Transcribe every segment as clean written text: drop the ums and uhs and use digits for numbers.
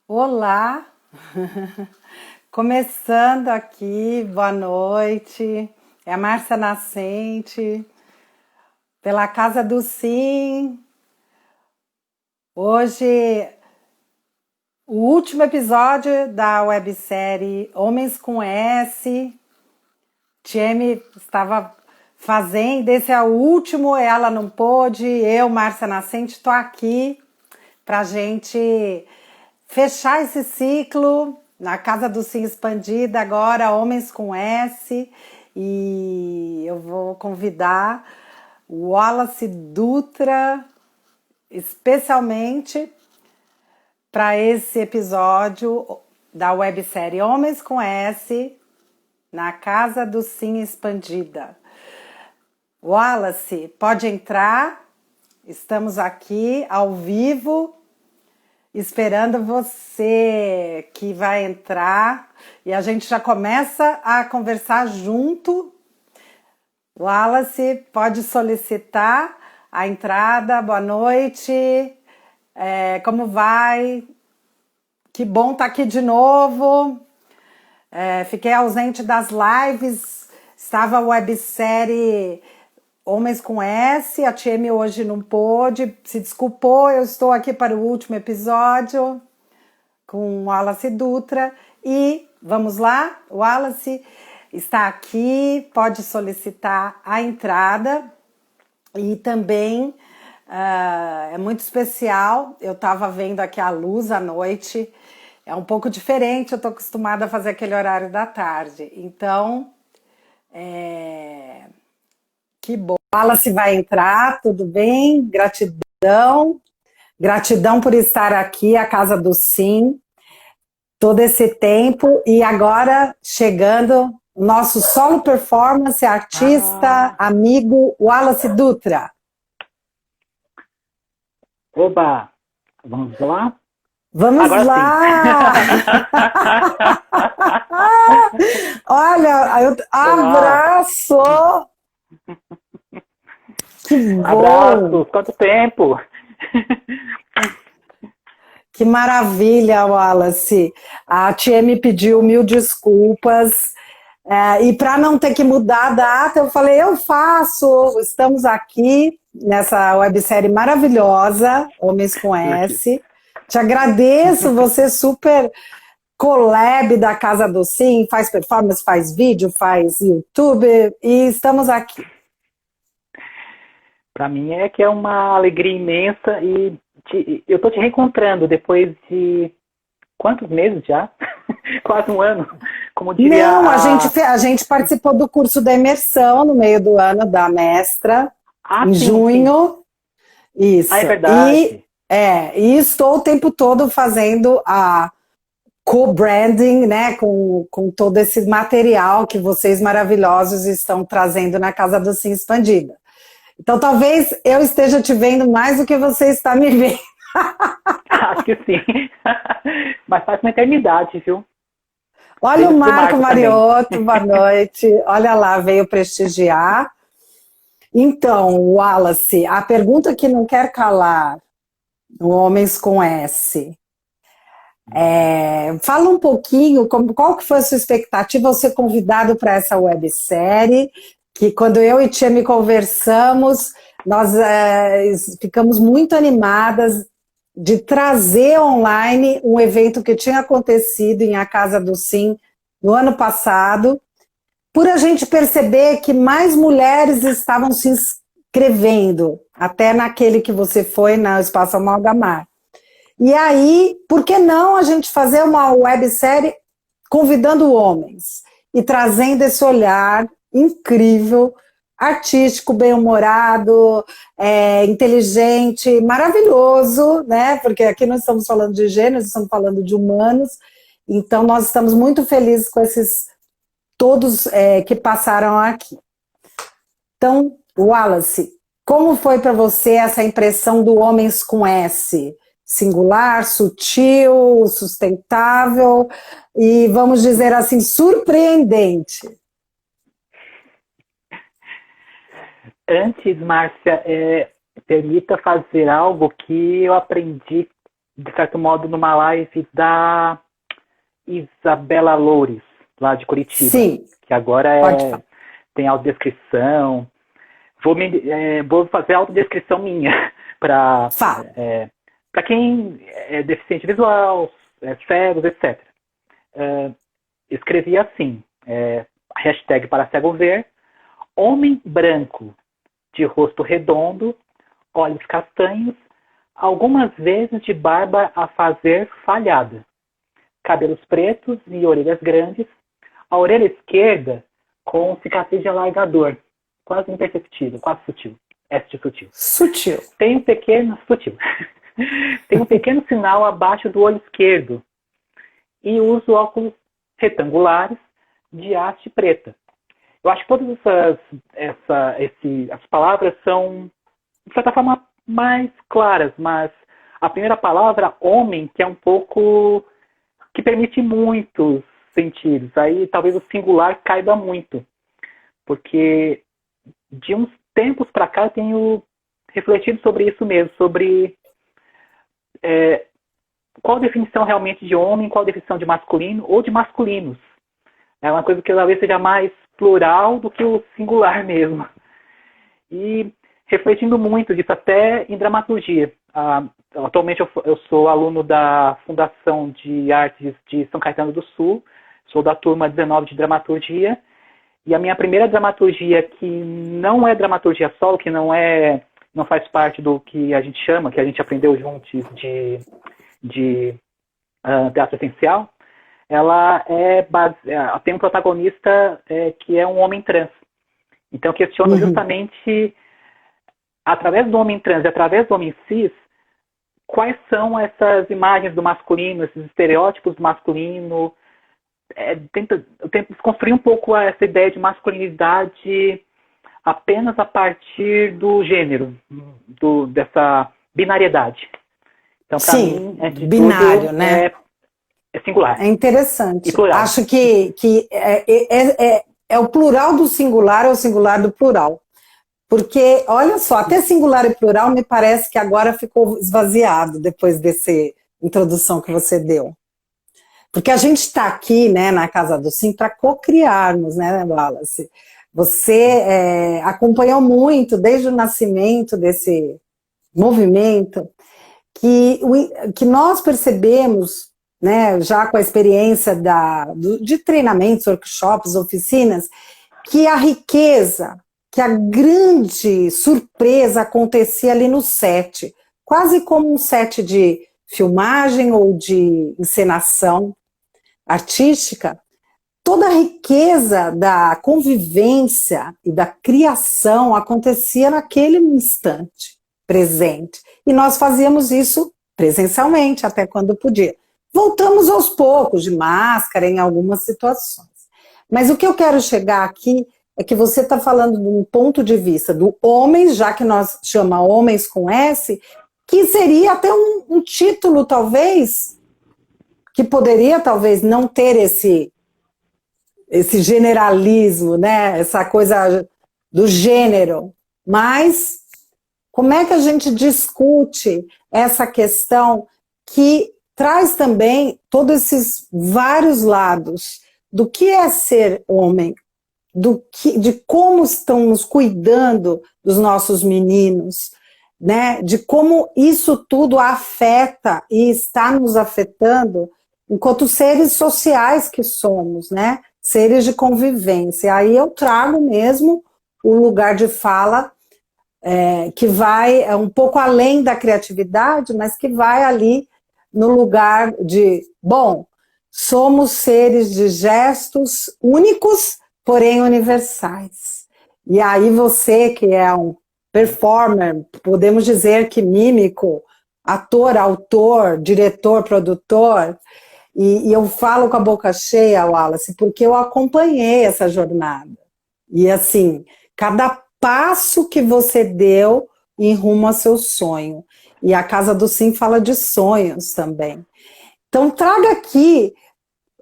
Olá, começando aqui, boa noite. É a Márcia Nascente, pela Casa do Sim. Hoje, o último episódio da websérie Homens com S. Tieme estava fazendo, esse é o último, ela não pôde, eu, Márcia Nascente, estou aqui para gente fechar esse ciclo na Casa do Sim Expandida, agora Homens com S, e eu vou convidar o Wallace Dutra, especialmente para esse episódio da websérie Homens com S, na Casa do Sim Expandida. Wallace, pode entrar, estamos aqui ao vivo, esperando você que vai entrar e a gente já começa a conversar junto. Wallace, pode solicitar a entrada, boa noite, como vai? Que bom estar aqui de novo. Fiquei ausente das lives, estava a websérie Homens com S, a Tieme hoje não pôde, se desculpou, eu estou aqui para o último episódio com o Wallace Dutra e vamos lá, o Wallace está aqui, pode solicitar a entrada e também é muito especial, eu estava vendo aqui a luz à noite, é um pouco diferente, eu estou acostumada a fazer aquele horário da tarde. Então, que bom. Wallace vai entrar, tudo bem? Gratidão. Gratidão por estar aqui, a Casa do Sim, todo esse tempo. E agora, chegando, nosso solo performance, artista, amigo, Wallace Dutra. Oba! Vamos lá? Vamos agora lá! Olha, abraço! Que bom! Abraços! Quanto tempo! Que maravilha, Wallace! A Tia me pediu 1000 desculpas. E para não ter que mudar a data, eu falei, eu faço. Estamos aqui nessa websérie maravilhosa, Homens com S. Te agradeço, você super collab da Casa do Sim, faz performance, faz vídeo, faz YouTube, e estamos aqui. Para mim é que é uma alegria imensa e eu tô te reencontrando depois de quantos meses já? Quase um ano. Como diria Não, a gente participou do curso da imersão no meio do ano da mestra, em junho. Sim. Isso. É verdade. E estou o tempo todo fazendo a co-branding, né, com todo esse material que vocês maravilhosos estão trazendo na Casa do Sim Expandida. Então, talvez eu esteja te vendo mais do que você está me vendo. Acho que sim. Mas faz uma eternidade, viu? Olha o Marco Mariotto, boa noite. Olha lá, veio prestigiar. Então, Wallace, a pergunta que não quer calar, no Homens com S. Fala um pouquinho, qual que foi a sua expectativa ao ser convidado para essa websérie, que quando eu e Tia me conversamos, nós ficamos muito animadas de trazer online um evento que tinha acontecido em A Casa do Sim no ano passado, por a gente perceber que mais mulheres estavam se inscrevendo, até naquele que você foi, no Espaço Amalgamar. E aí, por que não a gente fazer uma websérie convidando homens e trazendo esse olhar incrível, artístico, bem-humorado, inteligente, maravilhoso, né? Porque aqui nós estamos falando de gêneros, estamos falando de humanos, então nós estamos muito felizes com esses todos que passaram aqui. Então, Wallace, como foi para você essa impressão do Homens com S? Singular, sutil, sustentável e, vamos dizer assim, surpreendente. Antes, Márcia, permita fazer algo que eu aprendi, de certo modo, numa live da Isabela Loures, lá de Curitiba. Sim. Que agora tem autodescrição. Vou fazer a autodescrição minha para quem é deficiente visual, cegos, etc. Escrevi assim, hashtag para cego ver, homem branco, de rosto redondo, olhos castanhos, algumas vezes de barba a fazer falhada, cabelos pretos e orelhas grandes, a orelha esquerda com cicatriz de alargador, quase imperceptível, quase sutil. Sutil. Sutil. Tem um pequeno sinal abaixo do olho esquerdo e uso óculos retangulares de haste preta. Eu acho que todas as palavras são, de certa forma, mais claras, mas a primeira palavra, homem, que é um pouco, que permite muitos sentidos. Aí talvez o singular caiba muito, porque de uns tempos para cá eu tenho refletido sobre isso mesmo, sobre qual a definição realmente de homem, qual a definição de masculino ou de masculinos. É uma coisa que talvez seja mais plural do que o singular mesmo. E refletindo muito disso, até em dramaturgia. Atualmente eu sou aluno da Fundação de Artes de São Caetano do Sul, sou da turma 19 de dramaturgia, e a minha primeira dramaturgia, que não é dramaturgia solo, que não faz parte do que a gente chama, que a gente aprendeu juntos de teatro essencial, ela tem um protagonista que é um homem trans. Então eu questiono justamente, através do homem trans e através do homem cis, quais são essas imagens do masculino, esses estereótipos do masculino. Eu tento desconstruir um pouco essa ideia de masculinidade apenas a partir do gênero, dessa binariedade. Então, para mim, binário, né? É singular. É interessante. Acho que é o plural do singular, é o singular do plural. Porque, olha só, até singular e plural me parece que agora ficou esvaziado depois dessa introdução que você deu. Porque a gente está aqui, né, na Casa do Sim para co-criarmos, né, Wallace? Você acompanhou muito, desde o nascimento desse movimento, que nós percebemos, né, já com a experiência de treinamentos, workshops, oficinas, que a riqueza, que a grande surpresa acontecia ali no set, quase como um set de filmagem ou de encenação artística. Toda a riqueza da convivência e da criação acontecia naquele instante presente. E nós fazíamos isso presencialmente, até quando podia. Voltamos aos poucos, de máscara, em algumas situações. Mas o que eu quero chegar aqui é que você está falando de um ponto de vista do homem, já que nós chamamos homens com S, que seria até um título, talvez, que poderia, talvez, não ter esse generalismo, né? Essa coisa do gênero. Mas como é que a gente discute essa questão que traz também todos esses vários lados do que é ser homem, de como estamos cuidando dos nossos meninos, né? De como isso tudo afeta e está nos afetando enquanto seres sociais que somos, né? Seres de convivência. Aí eu trago mesmo o lugar de fala que vai um pouco além da criatividade, mas que vai ali no lugar de, bom, somos seres de gestos únicos, porém universais. E aí você, que é um performer, podemos dizer que mímico, ator, autor, diretor, produtor, e eu falo com a boca cheia, Wallace, porque eu acompanhei essa jornada. E assim, cada passo que você deu em rumo ao seu sonho. E a Casa do Sim fala de sonhos também. Então traga aqui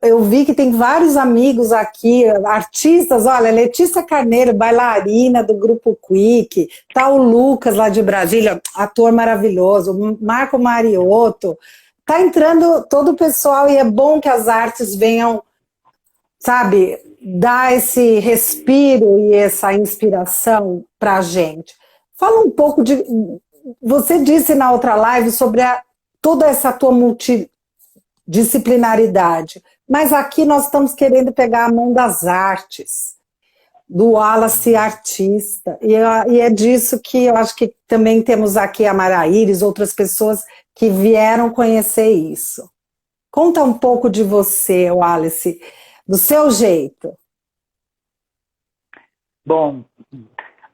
eu vi que tem vários amigos aqui, artistas, olha, Letícia Carneiro, bailarina do Grupo Quick, tá o Lucas lá de Brasília, ator maravilhoso, o Marco Mariotto, tá entrando todo o pessoal e é bom que as artes venham, sabe, dar esse respiro e essa inspiração para a gente. Fala um pouco de... Você disse na outra live sobre toda essa tua multidisciplinaridade, mas aqui nós estamos querendo pegar a mão das artes, do Wallace artista, e é disso que eu acho que também temos aqui a Mara Iris, outras pessoas que vieram conhecer isso. Conta um pouco de você, Wallace, do seu jeito. Bom,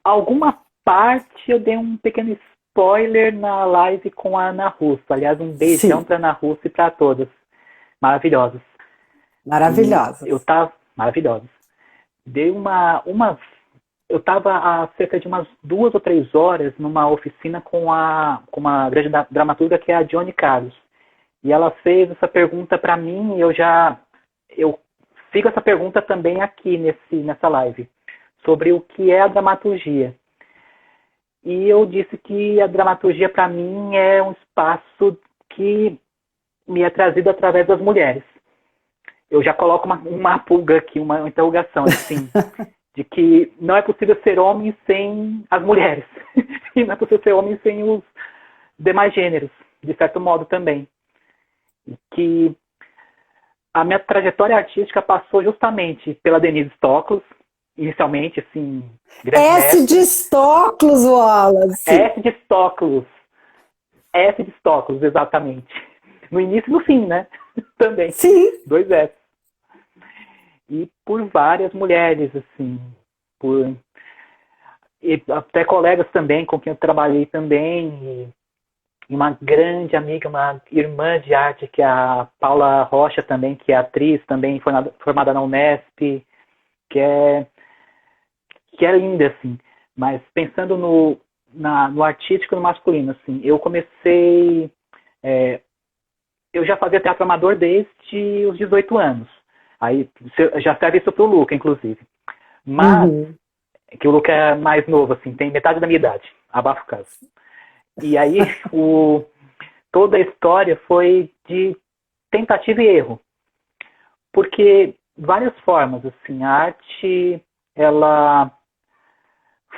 alguma parte eu dei um pequeno spoiler na live com a Ana Russo. Aliás, um beijão para Ana Russo e para todas. Maravilhosas. Maravilhosas. Eu tava... Maravilhosas. Dei eu estava há cerca de umas 2 ou 3 horas numa oficina com uma grande dramaturga que é a Dione Carlos. E ela fez essa pergunta para mim e eu sigo essa pergunta também aqui nessa live, sobre o que é a dramaturgia. E eu disse que a dramaturgia para mim é um espaço que me é trazido através das mulheres. Eu já coloco uma pulga aqui, uma interrogação, assim, de que não é possível ser homem sem as mulheres. E não é possível ser homem sem os demais gêneros, de certo modo também. E que a minha trajetória artística passou justamente pela Denise Stoklos, inicialmente, assim... S de Stoklos, Wallace! S de Stoklos. S de Stoklos, exatamente. No início e no fim, né? Também. Sim. 2 S. E por várias mulheres, assim. E até colegas também, com quem eu trabalhei também. E uma grande amiga, uma irmã de arte, que é a Paula Rocha também, que é atriz, também formada na Unesp, que é linda, assim. Mas pensando no artístico e no masculino, assim, eu comecei... eu já fazia teatro amador desde os 18 anos. Aí já serve isso pro Luca, inclusive. Mas, que o Luca é mais novo, assim, tem metade da minha idade. Abafa o caso. E aí, toda a história foi de tentativa e erro. Porque, várias formas, assim, a arte, ela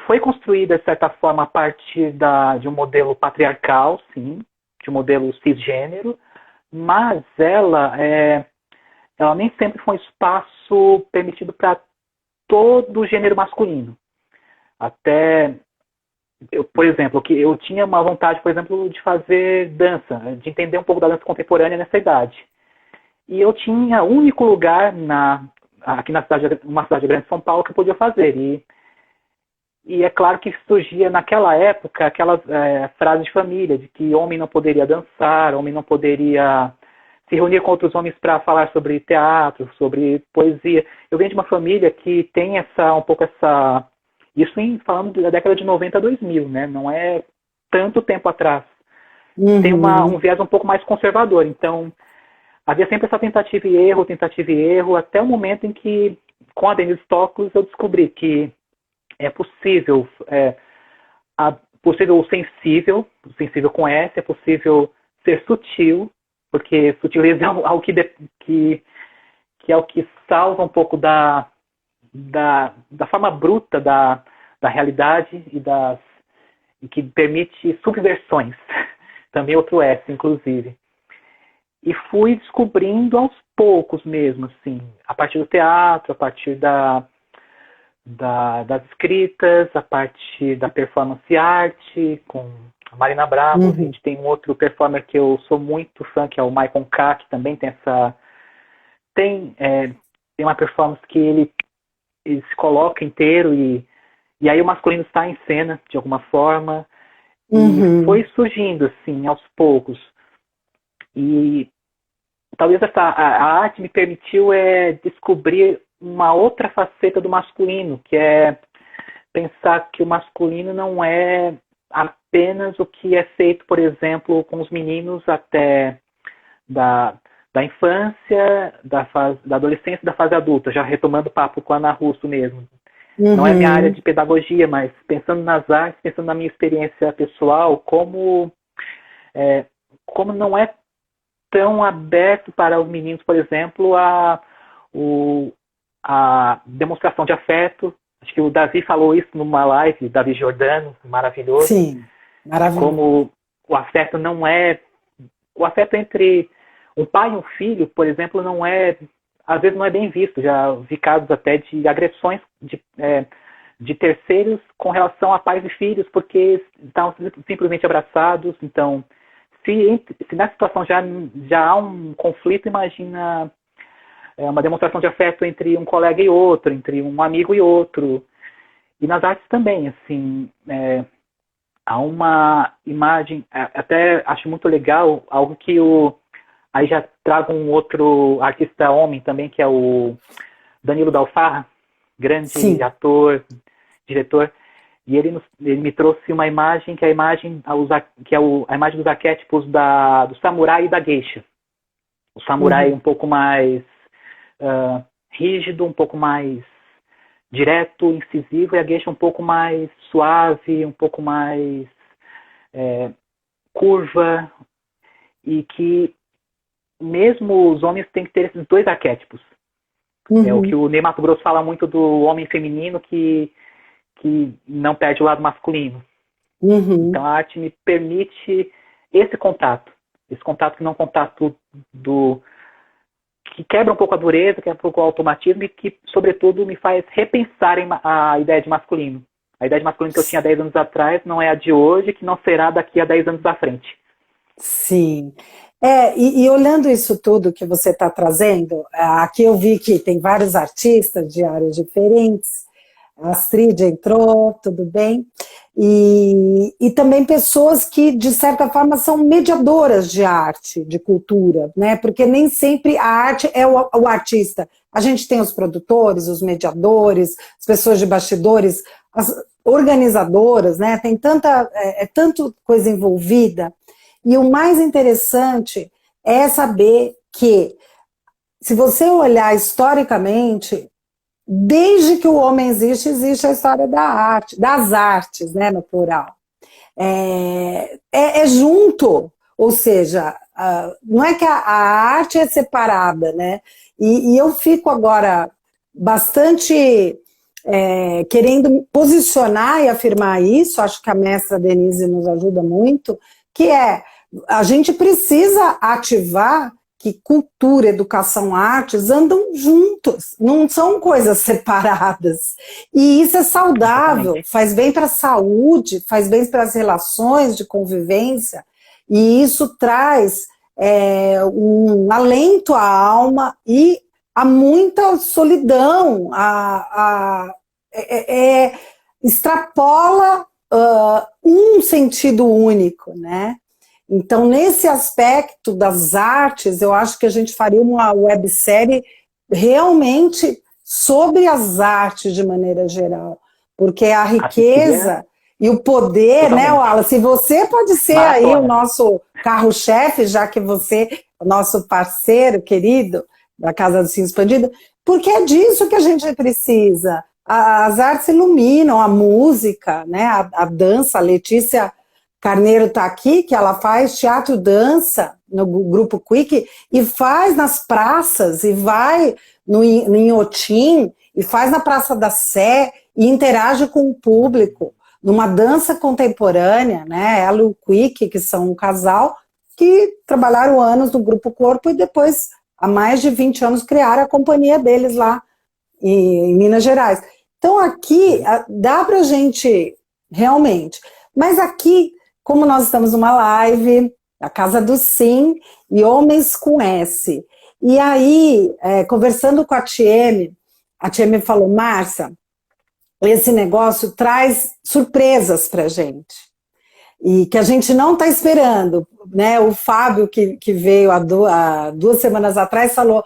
foi construída, de certa forma, a partir de um modelo patriarcal, sim, de um modelo cisgênero, mas ela nem sempre foi um espaço permitido para todo o gênero masculino. Até, por exemplo, que eu tinha uma vontade, por exemplo, de fazer dança, de entender um pouco da dança contemporânea nessa idade. E eu tinha único lugar aqui na uma cidade grande de São Paulo que eu podia fazer. E é claro que surgia naquela época aquelas frases de família, de que homem não poderia dançar, homem não poderia se reunir com outros homens para falar sobre teatro, sobre poesia. Eu venho de uma família que tem isso falando da década de 90 a 2000, né? Não é tanto tempo atrás. Tem um viés um pouco mais conservador. Então, havia sempre essa tentativa e erro, até o momento em que, com a Denise Stoklos, eu descobri que é possível, possível o sensível com S, é possível ser sutil, porque sutileza é algo que é o que salva um pouco da forma bruta da realidade e que permite subversões. Também outro S, inclusive. E fui descobrindo aos poucos mesmo, assim, a partir do teatro, a partir das escritas, a partir da performance arte, com a Marina Bravo. A gente tem um outro performer que eu sou muito fã, que é o Maicon K, que também tem tem uma performance que ele se coloca inteiro e aí o masculino está em cena, de alguma forma. E foi surgindo, assim, aos poucos. E talvez a arte me permitiu descobrir uma outra faceta do masculino, que é pensar que o masculino não é apenas o que é feito, por exemplo, com os meninos até da infância, da adolescência e da fase adulta, já retomando o papo com a Ana Russo mesmo. Não é minha área de pedagogia, mas pensando nas artes, pensando na minha experiência pessoal, como não é tão aberto para os meninos, por exemplo, a demonstração de afeto. Acho que o Davi falou isso numa live, Davi Giordano, maravilhoso. Sim, maravilhoso. Como o afeto não é... O afeto entre um pai e um filho, por exemplo, não é... Às vezes não é bem visto. Já vi casos até de agressões de terceiros com relação a pais e filhos, porque estão simplesmente abraçados. Então, se nessa situação já há um conflito, imagina uma demonstração de afeto entre um colega e outro, entre um amigo e outro. E nas artes também, assim, há uma imagem, até acho muito legal, algo que aí já trago um outro artista homem também, que é o Danilo Dalfarra, grande Sim. ator, diretor, e ele me trouxe uma imagem que é a imagem dos arquétipos do samurai e da geisha. O samurai um pouco mais rígido, um pouco mais direto, incisivo, e a geisha um pouco mais suave, um pouco mais curva, e que mesmo os homens têm que ter esses dois arquétipos. É o que o Ney Matogrosso fala muito do homem feminino que não perde o lado masculino. Então a arte me permite esse contato que não é um contato que quebra um pouco a dureza, quebra um pouco o automatismo e que, sobretudo, me faz repensar a ideia de masculino. A ideia de masculino que eu tinha 10 anos atrás não é a de hoje, que não será daqui a 10 anos à frente. Sim. E olhando isso tudo que você está trazendo, aqui eu vi que tem vários artistas de áreas diferentes, a Astrid entrou, tudo bem, e também pessoas que, de certa forma, são mediadoras de arte, de cultura, né? Porque nem sempre a arte é o artista. A gente tem os produtores, os mediadores, as pessoas de bastidores, as organizadoras, né? Tem tanta coisa envolvida. E o mais interessante é saber que, se você olhar historicamente, desde que o homem existe a história da arte, das artes, né, no plural. É junto, ou seja, não é que a arte é separada, né? E eu fico agora bastante querendo posicionar e afirmar isso, acho que a mestra Denise nos ajuda muito, que a gente precisa ativar que cultura, educação, artes andam juntos, não são coisas separadas. E isso é saudável, faz bem para a saúde, faz bem para as relações de convivência, e isso traz um alento à alma e a muita solidão, extrapola um sentido único, né? Então, nesse aspecto das artes, eu acho que a gente faria uma websérie realmente sobre as artes de maneira geral, porque a riqueza e o poder, totalmente, né, Wallace? Você pode ser aí o nosso carro-chefe, já que você é o nosso parceiro querido da Casa do Sim Expandido, porque é disso que a gente precisa. As artes iluminam, a música, né, a dança. A Letícia Carneiro está aqui, que ela faz teatro e dança no Grupo Quick, e faz nas praças, e vai no Inhotim, e faz na Praça da Sé, e interage com o público, numa dança contemporânea, né? Ela e o Quick, que são um casal, que trabalharam anos no Grupo Corpo, e depois, há mais de 20 anos, criaram a companhia deles lá em Minas Gerais. Então aqui, dá pra gente, realmente, mas aqui, como nós estamos numa live, a Casa do Sim, e Homens com S. E aí, conversando com a Tieme falou, Márcia, esse negócio traz surpresas pra gente. E que a gente não está esperando, né? O Fábio, que veio há 2 semanas atrás, falou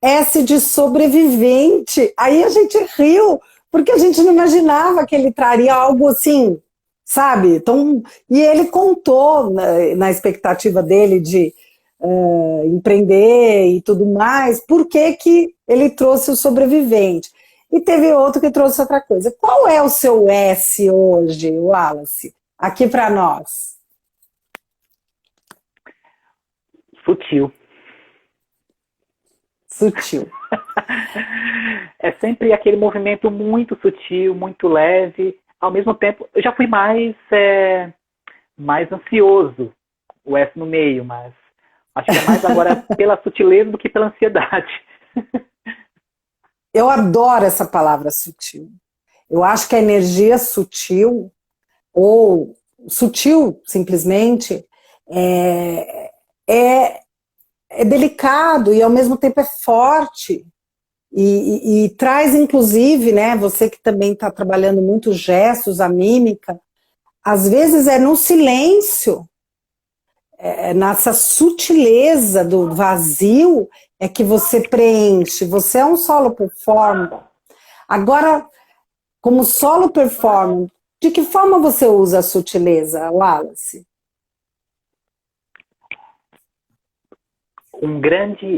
S de sobrevivente. Aí a gente riu, porque a gente não imaginava que ele traria algo assim, sabe? Então, e ele contou na expectativa dele de empreender e tudo mais, por que que ele trouxe o sobrevivente? E teve outro que trouxe outra coisa. Qual é o seu S hoje, Wallace? Aqui para nós. Sutil. Sutil. É sempre aquele movimento muito sutil, muito leve. Ao mesmo tempo, eu já fui mais ansioso, o S no meio, mas acho que é mais agora pela sutileza do que pela ansiedade. Eu adoro essa palavra sutil. Eu acho que a energia sutil, ou sutil simplesmente, é delicado e ao mesmo tempo é forte. E traz, inclusive, né, você que também está trabalhando muito gestos, a mímica, às vezes é no silêncio, nessa sutileza do vazio, é que você preenche. Você é um solo performer. Agora, como solo performer, de que forma você usa a sutileza, Wallace?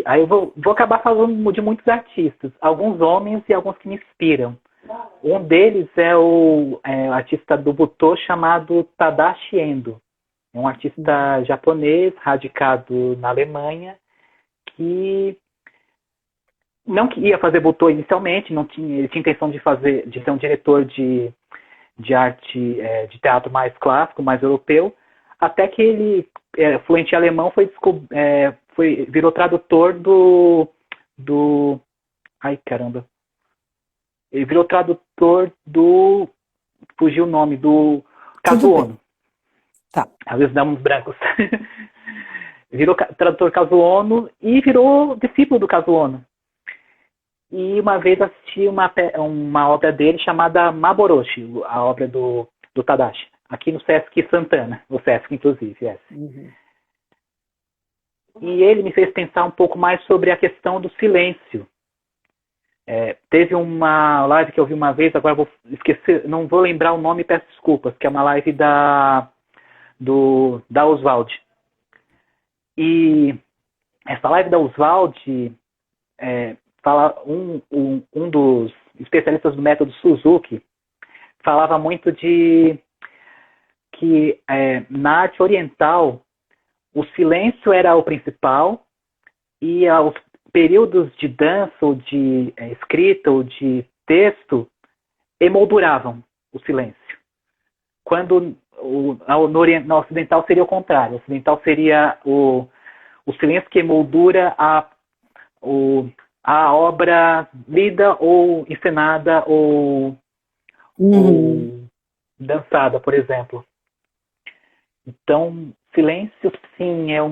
Aí eu vou acabar falando de muitos artistas, alguns homens e alguns que me inspiram. Um deles é o artista do Butô chamado Tadashi Endo. É um artista japonês, radicado na Alemanha, que não ia fazer Butô inicialmente, ele tinha intenção de ser um diretor de arte, de teatro mais clássico, mais europeu, até que ele, fluente em alemão, virou tradutor ai, caramba. Ele virou tradutor fugiu o nome, do Kazuo Ono. Tá. Às vezes dá uns brancos. Virou tradutor Kazuo Ono e virou discípulo do Kazuo Ono. E uma vez assisti uma obra dele chamada Maboroshi, a obra do Tadashi, aqui no Sesc Santana, o Sesc, inclusive. Uhum. E ele me fez pensar um pouco mais sobre a questão do silêncio. Teve uma live que eu vi uma vez, agora vou esquecer, não vou lembrar o nome, peço desculpas, que é uma live da Oswald. E essa live da Oswald fala um dos especialistas do método Suzuki falava muito de que na arte oriental o silêncio era o principal e os períodos de dança ou de escrita ou de texto emolduravam o silêncio. Quando no ocidental seria o contrário. O ocidental seria o silêncio que emoldura a obra lida ou encenada ou dançada, por exemplo. Então, silêncio, sim, eu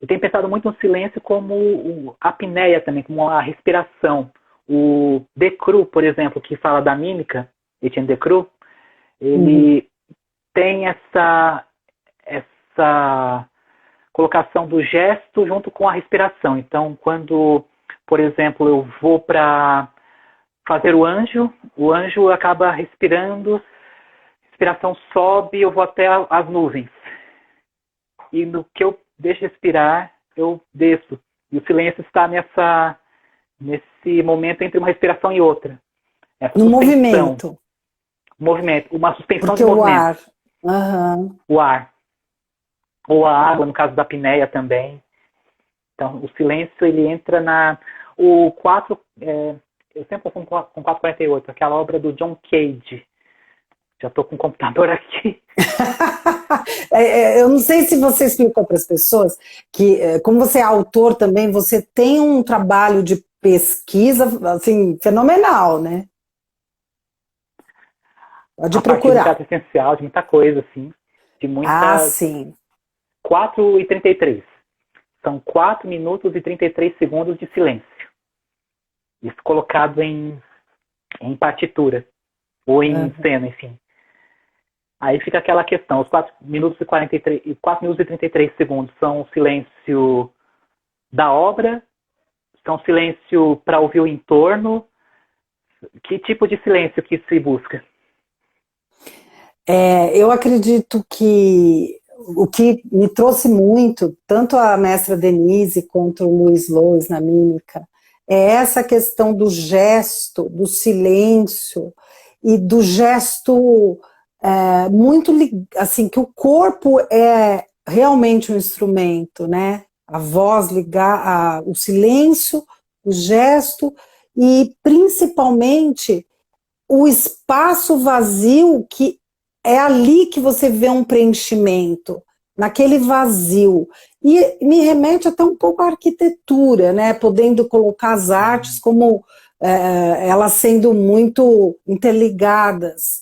tenho pensado muito no silêncio como a apneia também, como a respiração. O Decroux, por exemplo, que fala da mímica, Etienne Decroux, ele tem essa colocação do gesto junto com a respiração. Então, quando, por exemplo, eu vou para fazer o anjo acaba respirando, a respiração sobe, eu vou até as nuvens. E no que eu deixo respirar, eu desço. E o silêncio está nesse momento entre uma respiração e outra. No movimento. Uma suspensão porque de movimento. O ar. Uhum. O ar. Ou a água, no caso da apneia também. Então, o silêncio, ele entra o 4... eu sempre confundo com 448, aquela obra do John Cage. Já estou com o computador aqui. Eu não sei se você explicou para as pessoas que, como você é autor também, você tem um trabalho de pesquisa assim, fenomenal, né? Pode procurar. De essencial, de muita coisa, assim. De muita... sim. 4:33. São 4 minutos e 33 segundos de silêncio. Isso colocado em partitura. Ou em cena, enfim. Aí fica aquela questão. Os 4 minutos e 33 segundos são o silêncio da obra? São silêncio para ouvir o entorno? Que tipo de silêncio que se busca? Eu acredito que o que me trouxe muito, tanto a mestra Denise quanto o Luiz Lois na mímica, é essa questão do gesto, do silêncio e do gesto muito assim, que o corpo é realmente um instrumento, né? A voz ligar, o silêncio, o gesto e principalmente o espaço vazio, que é ali que você vê um preenchimento, naquele vazio. E me remete até um pouco à arquitetura, né? Podendo colocar as artes como elas sendo muito interligadas.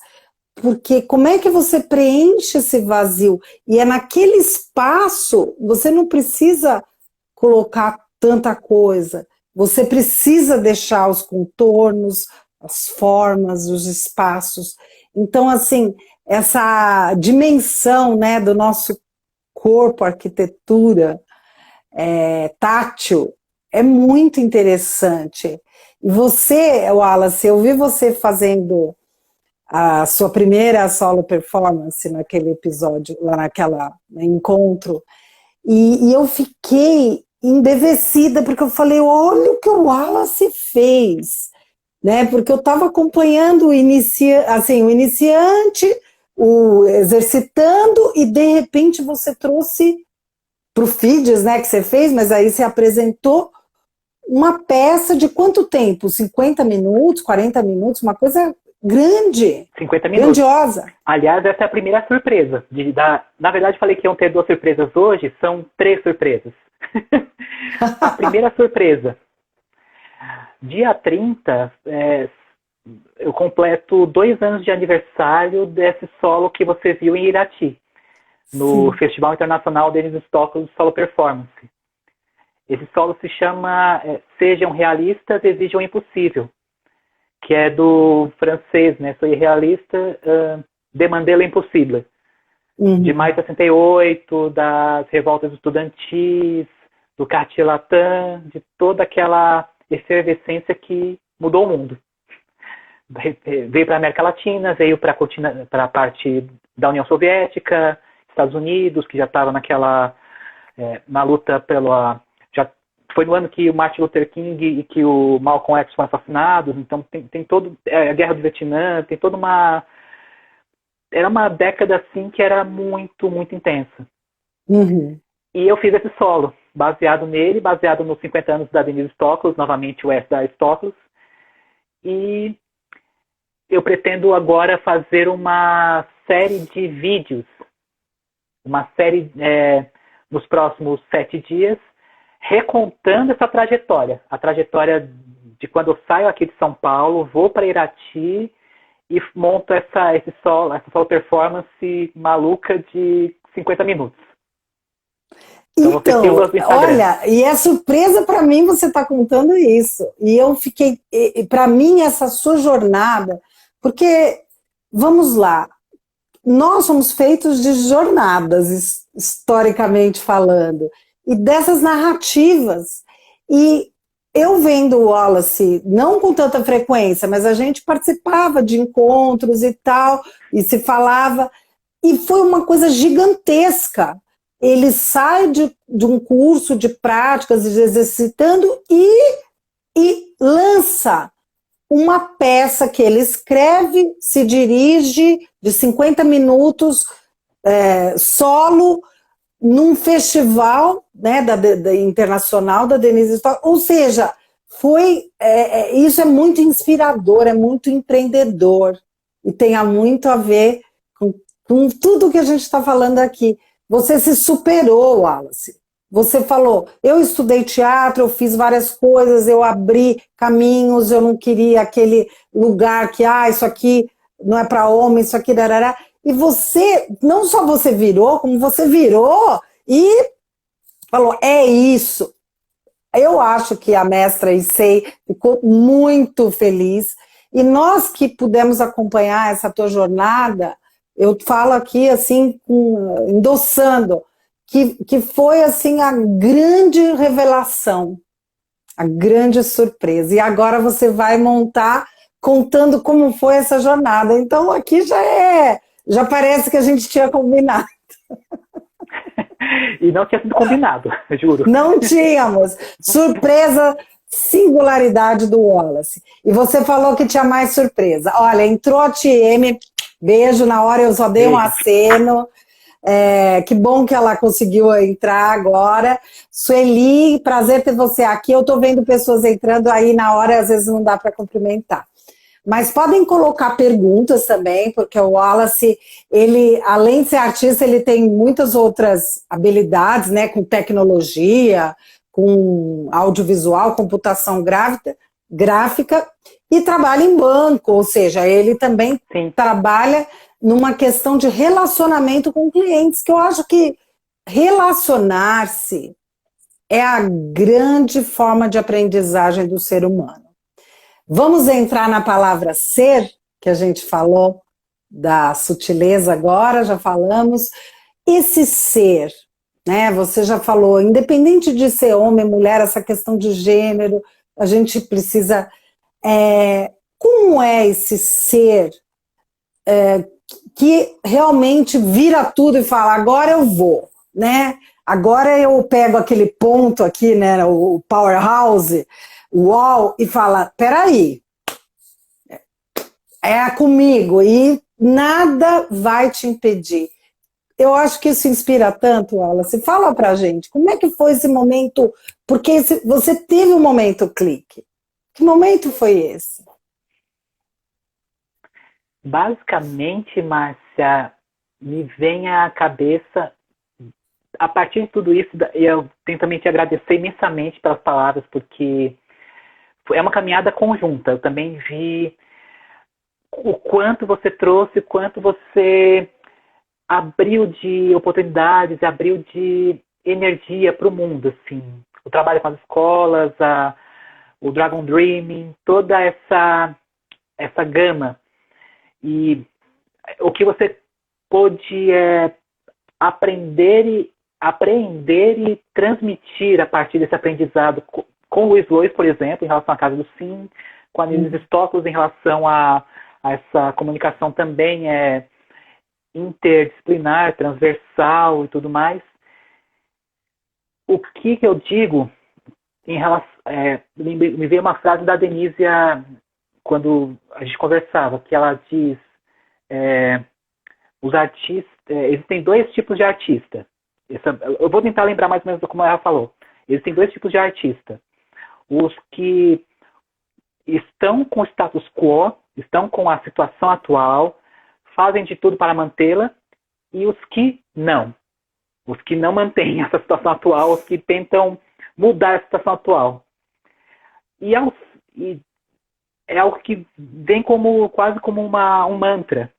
Porque como é que você preenche esse vazio? E é naquele espaço, você não precisa colocar tanta coisa. Você precisa deixar os contornos, as formas, os espaços. Então, assim, essa dimensão, né, do nosso corpo, arquitetura tátil, é muito interessante. E você, Wallace, eu vi você fazendo a sua primeira solo performance naquele episódio, lá naquela encontro, e eu fiquei embevecida, porque eu falei, olha o que o Wallace fez, né? Porque eu estava acompanhando o iniciante, o exercitando, e de repente você trouxe para o FIDES, né, que você fez, mas aí você apresentou uma peça de quanto tempo? 50 minutos, 40 minutos, uma coisa grande, 50 minutos. Grandiosa. Aliás, essa é a primeira surpresa. Na verdade, falei que iam ter 2 surpresas hoje, são 3 surpresas. A primeira surpresa. Dia 30, eu completo 2 anos de aniversário desse solo que você viu em Irati, no Sim. Festival Internacional Denise Stockel de Solo Performance. Esse solo se chama Sejam Realistas, Exijam o Impossível, que é do francês, né? Soy realista, demandez l'impossible. De maio de 68, das revoltas estudantis, do Quartier Latin, de toda aquela efervescência que mudou o mundo. Veio para a América Latina, veio para a parte da União Soviética, Estados Unidos, que já estava na luta pela... Foi no ano que o Martin Luther King e que o Malcolm X foram assassinados, então tem todo... a Guerra do Vietnã, tem toda uma... Era uma década, assim, que era muito, muito intensa. Uhum. E eu fiz esse solo, baseado nele, baseado nos 50 anos da Denise Stoklos, novamente o S da Stoklos. E eu pretendo agora fazer uma série de vídeos, uma série nos próximos 7 dias, recontando essa trajetória. A trajetória de quando eu saio aqui de São Paulo, vou para Irati e monto essa solo performance maluca de 50 minutos. Então olha, e é surpresa para mim você estar contando isso. E eu fiquei, para mim, essa sua jornada, porque, vamos lá, nós somos feitos de jornadas, historicamente falando, e dessas narrativas. E eu vendo o Wallace, não com tanta frequência, mas a gente participava de encontros e tal, e se falava, e foi uma coisa gigantesca. Ele sai de um curso de práticas, exercitando, e lança uma peça que ele escreve, se dirige de 50 minutos, solo, num festival, né, da internacional da Denise Stoklos. Ou seja, isso é muito inspirador, é muito empreendedor, e tem muito a ver com tudo que a gente está falando aqui. Você se superou, Wallace. Você falou, eu estudei teatro, eu fiz várias coisas, eu abri caminhos, eu não queria aquele lugar que, isso aqui não é para homem, isso aqui, darará. E você, não só você virou, como você virou e falou, é isso. Eu acho que a mestra Issei ficou muito feliz. E nós que pudemos acompanhar essa tua jornada, eu falo aqui assim, endossando, que foi assim a grande revelação, a grande surpresa. E agora você vai montar contando como foi essa jornada. Então aqui já parece que a gente tinha combinado. E não tinha sido combinado, eu juro. Não tínhamos. Surpresa, singularidade do Wallace. E você falou que tinha mais surpresa. Olha, entrou a TM, beijo na hora, eu só dei um aceno. Que bom que ela conseguiu entrar agora. Sueli, prazer ter você aqui. Eu estou vendo pessoas entrando aí na hora, às vezes não dá para cumprimentar. Mas podem colocar perguntas também, porque o Wallace, ele, além de ser artista, ele tem muitas outras habilidades, né, com tecnologia, com audiovisual, computação gráfica, e trabalha em banco, ou seja, ele também trabalha numa questão de relacionamento com clientes, que eu acho que relacionar-se é a grande forma de aprendizagem do ser humano. Vamos entrar na palavra ser, que a gente falou da sutileza agora, já falamos. Esse ser, né? Você já falou, independente de ser homem, mulher, essa questão de gênero, a gente precisa... como é esse ser que realmente vira tudo e fala, agora eu vou, né? Agora eu pego aquele ponto aqui, né? O powerhouse, uau, e fala, peraí, é comigo, e nada vai te impedir. Eu acho que isso inspira tanto, Wallace. Fala pra gente, como é que foi esse momento, porque você teve um momento clique. Que momento foi esse? Basicamente, Márcia, me vem à cabeça, a partir de tudo isso, eu tenho também te agradecer imensamente pelas palavras, porque é uma caminhada conjunta. Eu também vi o quanto você trouxe, o quanto você abriu de oportunidades, abriu de energia para o mundo, assim. O trabalho com as escolas, o Dragon Dreaming, toda essa gama. E o que você pôde aprender e transmitir a partir desse aprendizado com o Luiz Lois, por exemplo, em relação à Casa do Sim, com a Nils Stoklos em relação a essa comunicação também interdisciplinar, transversal e tudo mais. O que eu digo em relação... me veio uma frase da Denísia quando a gente conversava, que ela diz os artistas... existem dois tipos de artista. Eu vou tentar lembrar mais ou menos como ela falou. Existem dois tipos de artista. Os que estão com o status quo, estão com a situação atual, fazem de tudo para mantê-la, e os que não. Os que não mantêm essa situação atual, os que tentam mudar a situação atual. E é algo que vem quase como um mantra,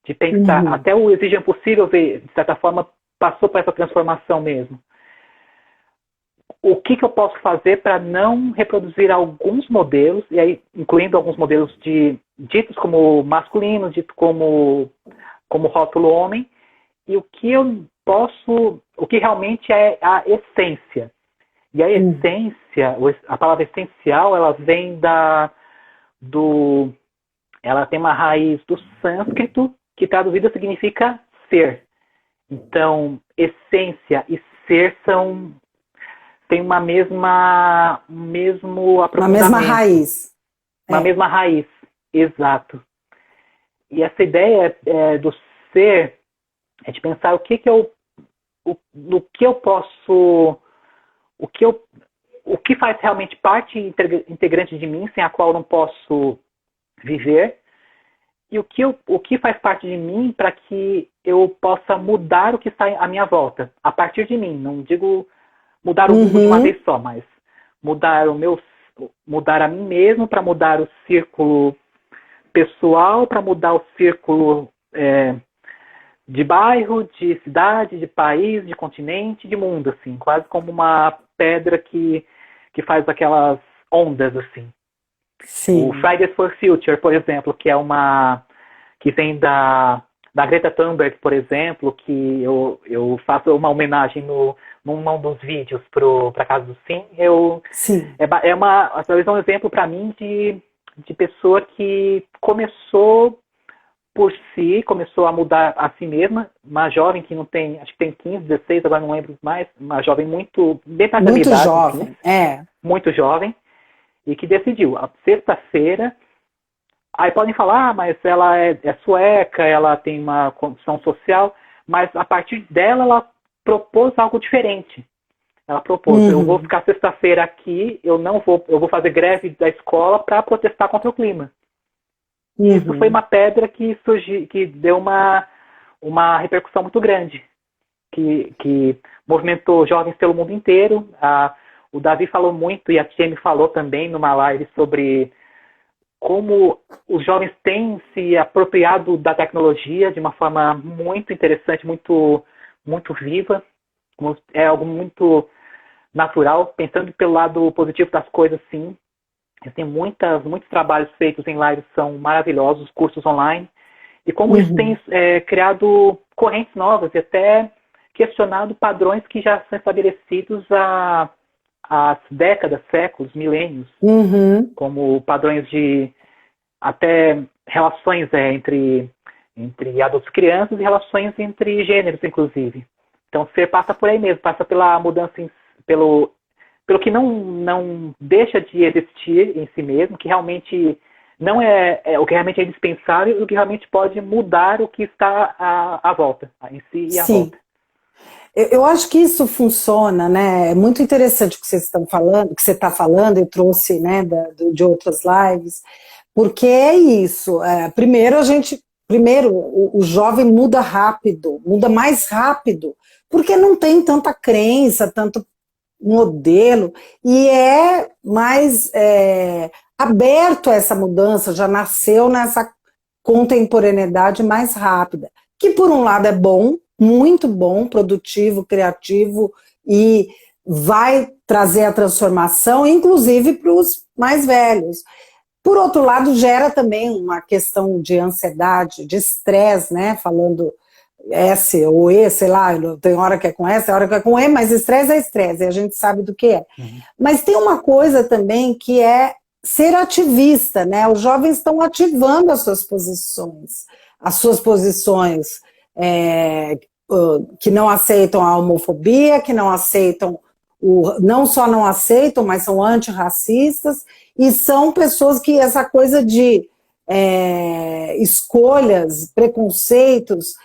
de pensar. Até o Exige Impossível, de certa forma, passou por essa transformação mesmo. O que eu posso fazer para não reproduzir alguns modelos, e aí incluindo alguns modelos ditos como masculinos, ditos como rótulo homem, e o que realmente é a essência. E a essência, a palavra essencial, ela vem ela tem uma raiz do sânscrito, que traduzida significa ser. Então, essência e ser tem uma mesma aprofundamento. Uma mesma raiz. Uma mesma raiz, exato. E essa ideia do ser é de pensar o que faz realmente parte integrante de mim, sem a qual eu não posso viver, e o que faz parte de mim para que eu possa mudar o que está à minha volta, a partir de mim. Não digo mudar o mundo de uma vez só, mas mudar a mim mesmo, para mudar o círculo pessoal, para mudar o círculo de bairro, de cidade, de país, de continente, de mundo, assim, quase como uma pedra que faz aquelas ondas, assim. Sim. O Fridays for Future, por exemplo, que vem da Greta Thunberg, por exemplo, que eu faço uma homenagem num dos vídeos para Casa do Sim. Sim. Talvez um exemplo para mim de pessoa que começou por si, começou a mudar a si mesma, uma jovem que não tem, acho que tem 15, 16, agora não lembro mais, uma jovem muito, bem perto da minha idade, jovem, muito jovem, e que decidiu, a sexta-feira, aí podem falar, mas ela é sueca, ela tem uma condição social, mas a partir dela, ela propôs algo diferente. Ela propôs, eu vou ficar sexta-feira aqui, eu vou fazer greve da escola para protestar contra o clima. Isso foi uma pedra que deu uma repercussão muito grande, que movimentou jovens pelo mundo inteiro. O Davi falou muito, e a Tieme falou também numa live sobre como os jovens têm se apropriado da tecnologia de uma forma muito interessante, muito, muito viva. É algo muito natural, pensando pelo lado positivo das coisas, sim. Tem muitos trabalhos feitos em lives, são maravilhosos, cursos online. E como isso tem criado correntes novas e até questionado padrões que já são estabelecidos há décadas, séculos, milênios. Como padrões de até relações entre adultos e crianças e relações entre gêneros, inclusive. Então, ser passa por aí mesmo, passa pela mudança, pelo que não deixa de existir em si mesmo, que realmente não é o que realmente é indispensável, e o que realmente pode mudar o que está à volta, em si e à volta. Eu acho que isso funciona, né? É muito interessante o que vocês estão falando, que você está falando, eu trouxe, né, de outras lives, porque é isso. Primeiro, o jovem muda rápido, muda mais rápido, porque não tem tanta crença, tanto modelo, e é mais aberto a essa mudança, já nasceu nessa contemporaneidade mais rápida, que por um lado é bom, muito bom, produtivo, criativo, e vai trazer a transformação, inclusive para os mais velhos. Por outro lado, gera também uma questão de ansiedade, de estresse, né, falando S ou E, sei lá, tem hora que é com S, tem hora que é com E, mas estresse é estresse, e a gente sabe do que é. Mas tem uma coisa também que é ser ativista, né? Os jovens estão ativando as suas posições que não aceitam a homofobia, que não aceitam, não só não aceitam, mas são antirracistas, e são pessoas que essa coisa de escolhas, preconceitos,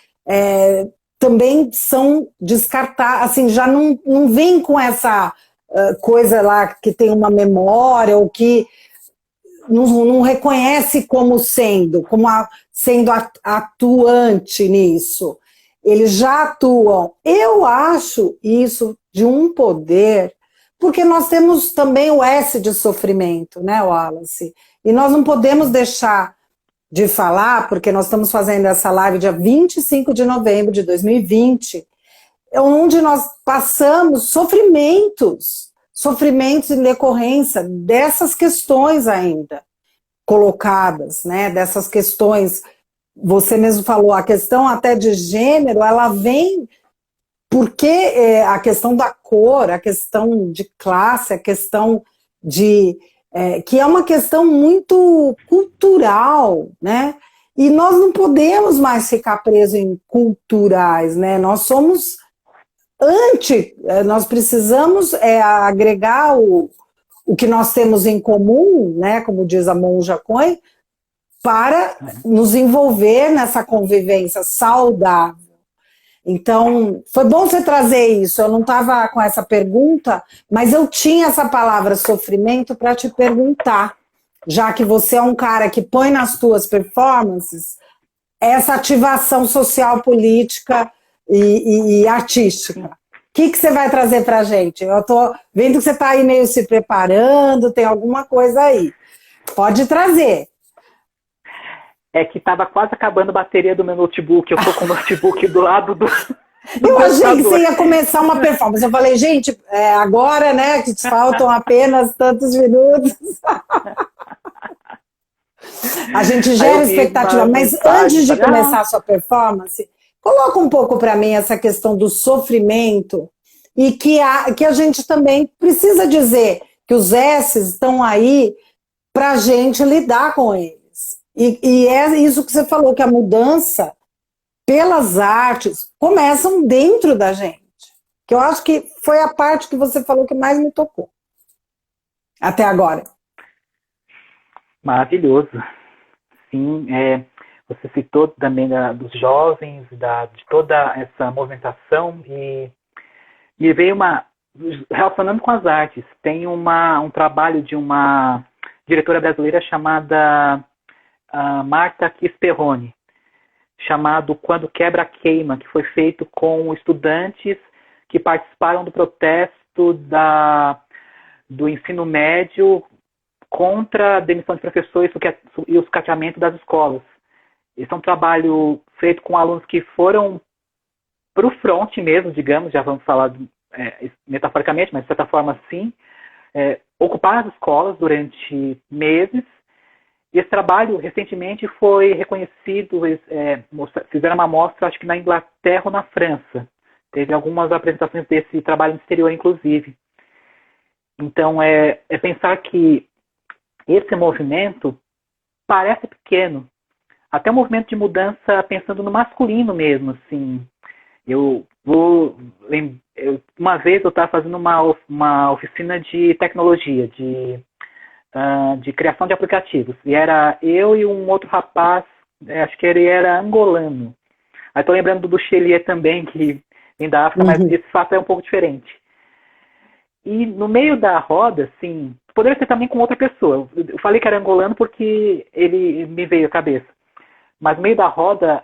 também são descartados, assim, já não vem com essa coisa lá que tem uma memória, ou que não reconhece como sendo atuante nisso. Eles já atuam. Eu acho isso de um poder, porque nós temos também o S de sofrimento, né, Wallace? E nós não podemos deixar de falar, porque nós estamos fazendo essa live dia 25 de novembro de 2020, onde nós passamos sofrimentos em decorrência dessas questões ainda colocadas, né, dessas questões, você mesmo falou, a questão até de gênero, ela vem porque a questão da cor, a questão de classe, a questão de... que é uma questão muito cultural, né? E nós não podemos mais ficar presos em culturais, né? Nós somos nós precisamos agregar o que nós temos em comum, né? Como diz a Monja Coen, para nos envolver nessa convivência saudável. Então, foi bom você trazer isso. Eu não estava com essa pergunta, mas eu tinha essa palavra sofrimento para te perguntar, já que você é um cara que põe nas suas performances essa ativação social, política e artística. O que você vai trazer para a gente? Eu estou vendo que você está aí meio se preparando, tem alguma coisa aí. Pode trazer. É que estava quase acabando a bateria do meu notebook. Eu estou com o notebook do lado do eu achei que você ia começar uma performance. Eu falei, gente, agora, né, que faltam apenas tantos minutos. A gente gera expectativa, mas antes de começar a sua performance, coloca um pouco para mim essa questão do sofrimento e que a gente também precisa dizer que os S's estão aí para a gente lidar com eles. E é isso que você falou, que a mudança pelas artes começam dentro da gente. Que eu acho que foi a parte que você falou que mais me tocou. Até agora. Maravilhoso. Sim, você citou também dos jovens, de toda essa movimentação, e me veio relacionando com as artes, tem um trabalho de uma diretora brasileira chamada Marta Kisperoni, chamado Quando Quebra Queima, que foi feito com estudantes que participaram do protesto do ensino médio contra a demissão de professores e o sucateamento das escolas. Esse é um trabalho feito com alunos que foram para o front mesmo, digamos, já vamos falar metaforicamente, mas de certa forma sim, ocupar as escolas durante meses. E esse trabalho recentemente foi reconhecido, fizeram uma amostra, acho que na Inglaterra ou na França. Teve algumas apresentações desse trabalho no exterior, inclusive. Então, é pensar que esse movimento parece pequeno. Até um movimento de mudança pensando no masculino mesmo, assim. Uma vez eu estava fazendo uma oficina de tecnologia, de criação de aplicativos. E era eu e um outro rapaz, acho que ele era angolano. Aí estou lembrando do Chelier também, que vem da África, mas esse fato é um pouco diferente. E no meio da roda, assim, poderia ser também com outra pessoa. Eu falei que era angolano porque ele me veio à cabeça. Mas no meio da roda,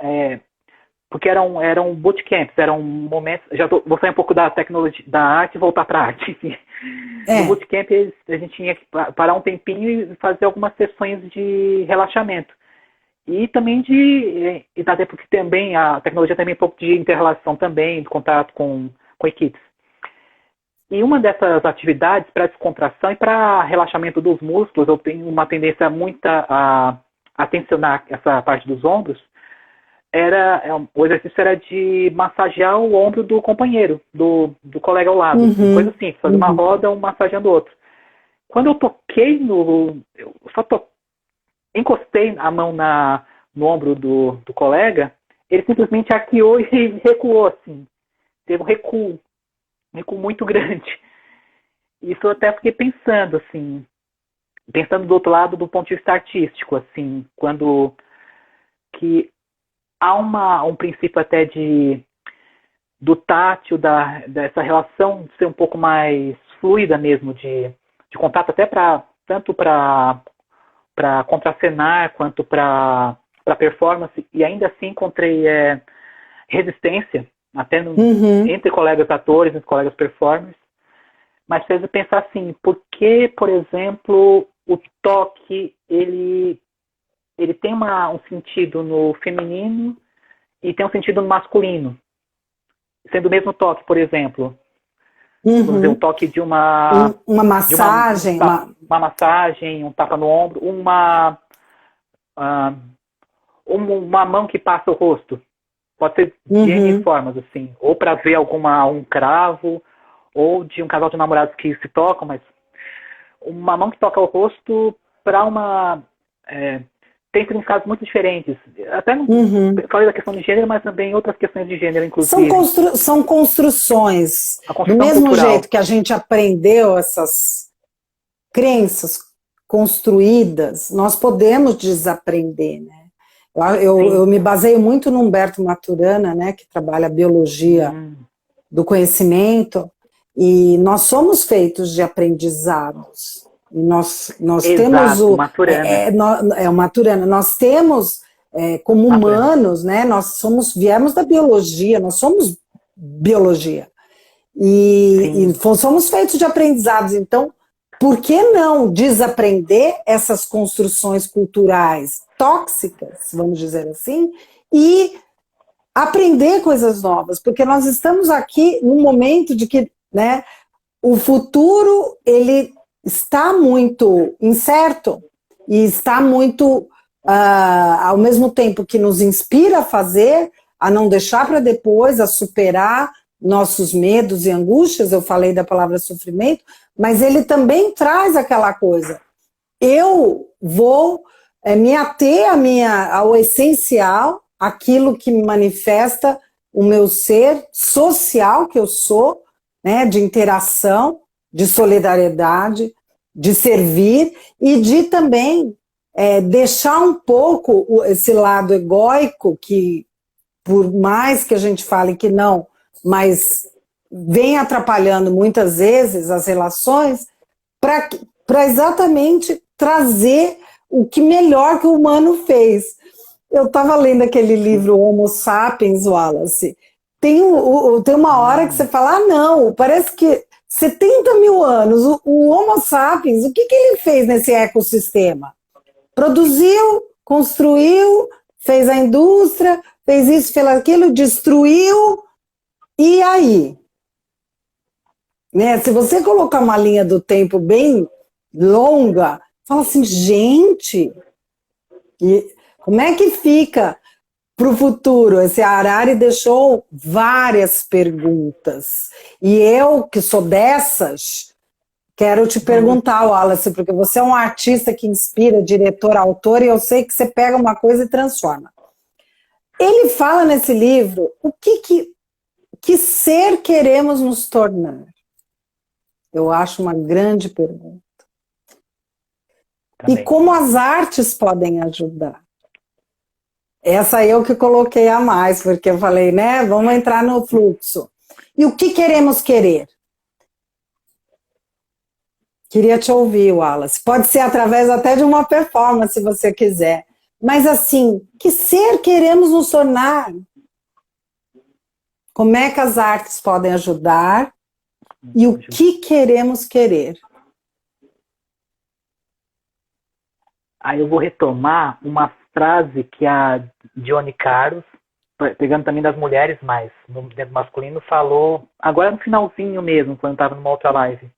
porque eram bootcamps, eram momentos... Vou sair um pouco da tecnologia, da arte e voltar para a arte. Assim. No bootcamp, a gente tinha que parar um tempinho e fazer algumas sessões de relaxamento. E também até porque também a tecnologia também é um pouco de inter-relação também, de contato com equipes. E uma dessas atividades para descontração e para relaxamento dos músculos, eu tenho uma tendência muito a tensionar essa parte dos ombros, o exercício era de massagear o ombro do companheiro, do colega ao lado. Coisa simples, fazer uma roda, um massageando o outro. Quando eu toquei eu só encostei a mão no ombro do colega, ele simplesmente arqueou e recuou, assim. Teve um recuo muito grande. Isso eu até fiquei pensando, assim, do outro lado, do ponto de vista artístico, assim, quando que há um princípio até do tátil, dessa relação de ser um pouco mais fluida mesmo, de contato até tanto para contracenar quanto para performance, e ainda assim encontrei resistência até entre colegas atores, entre colegas performers, mas fez eu pensar assim, por que, por exemplo, o toque, ele tem um sentido no feminino e tem um sentido no masculino, sendo o mesmo toque, por exemplo. Vamos dizer, um toque de uma massagem, uma massagem, um tapa no ombro, uma mão que passa o rosto. Pode ser de N formas, assim. Ou para ver um cravo, ou de um casal de namorados que se tocam, mas uma mão que toca o rosto para tem significados muito diferentes. Até não falei da questão de gênero, mas também outras questões de gênero, inclusive. São construções. Do mesmo cultural. Jeito que a gente aprendeu essas crenças construídas, nós podemos desaprender, né? Eu me baseio muito no Humberto Maturana, né, que trabalha a biologia do conhecimento, e nós somos feitos de aprendizados. Nós temos o Maturana. Nós temos como humanos, né? Nós viemos da biologia, nós somos biologia e somos feitos de aprendizados. Então, por que não desaprender essas construções culturais tóxicas, vamos dizer assim, e aprender coisas novas? Porque nós estamos aqui num momento de que, né, o futuro ele está muito incerto e está muito, ao mesmo tempo que nos inspira a fazer, a não deixar para depois, a superar nossos medos e angústias. Eu falei da palavra sofrimento, mas ele também traz aquela coisa. Eu vou é me ater ao essencial, aquilo que me manifesta o meu ser social que eu sou, né, de interação, de solidariedade, de servir e de também deixar um pouco esse lado egóico que, por mais que a gente fale que não, mas vem atrapalhando muitas vezes as relações, para exatamente trazer o que melhor que o humano fez. Eu estava lendo aquele livro Homo Sapiens, Wallace. Tem uma hora que você fala, ah, não, parece que 70 mil anos, o Homo Sapiens, o que ele fez nesse ecossistema? Produziu, construiu, fez a indústria, fez isso, fez aquilo, destruiu, e aí? Né? Se você colocar uma linha do tempo bem longa, fala assim, gente, como é que fica para o futuro? Esse Harari deixou várias perguntas. E eu, que sou dessas, quero te perguntar, Wallace, porque você é um artista que inspira, diretor, autor, e eu sei que você pega uma coisa e transforma. Ele fala nesse livro o que ser queremos nos tornar. Eu acho uma grande pergunta. Também. E como as artes podem ajudar? Essa eu que coloquei a mais, porque eu falei, né, vamos entrar no fluxo. E o que queremos querer? Queria te ouvir, Wallace. Pode ser através até de uma performance, se você quiser. Mas assim, que ser queremos nos tornar? Como é que as artes podem ajudar? E o que queremos querer? Aí eu vou retomar uma frase que a Dione Caros, pegando também das mulheres, mas no dentro masculino, falou, agora no finalzinho mesmo, quando estava numa outra live,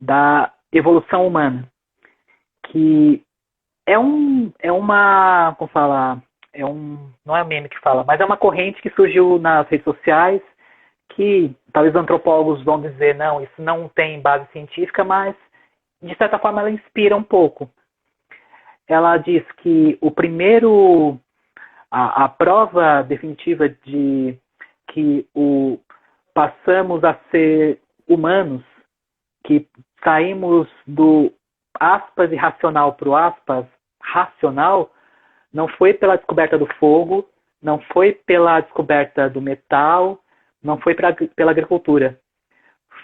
da evolução humana, que como falar, não é um meme que fala, mas é uma corrente que surgiu nas redes sociais, que talvez antropólogos vão dizer, não, isso não tem base científica, mas de certa forma ela inspira um pouco. Ela diz que a prova definitiva de que passamos a ser humanos, que saímos do aspas irracional para o aspas racional, não foi pela descoberta do fogo, não foi pela descoberta do metal, não foi pela agricultura.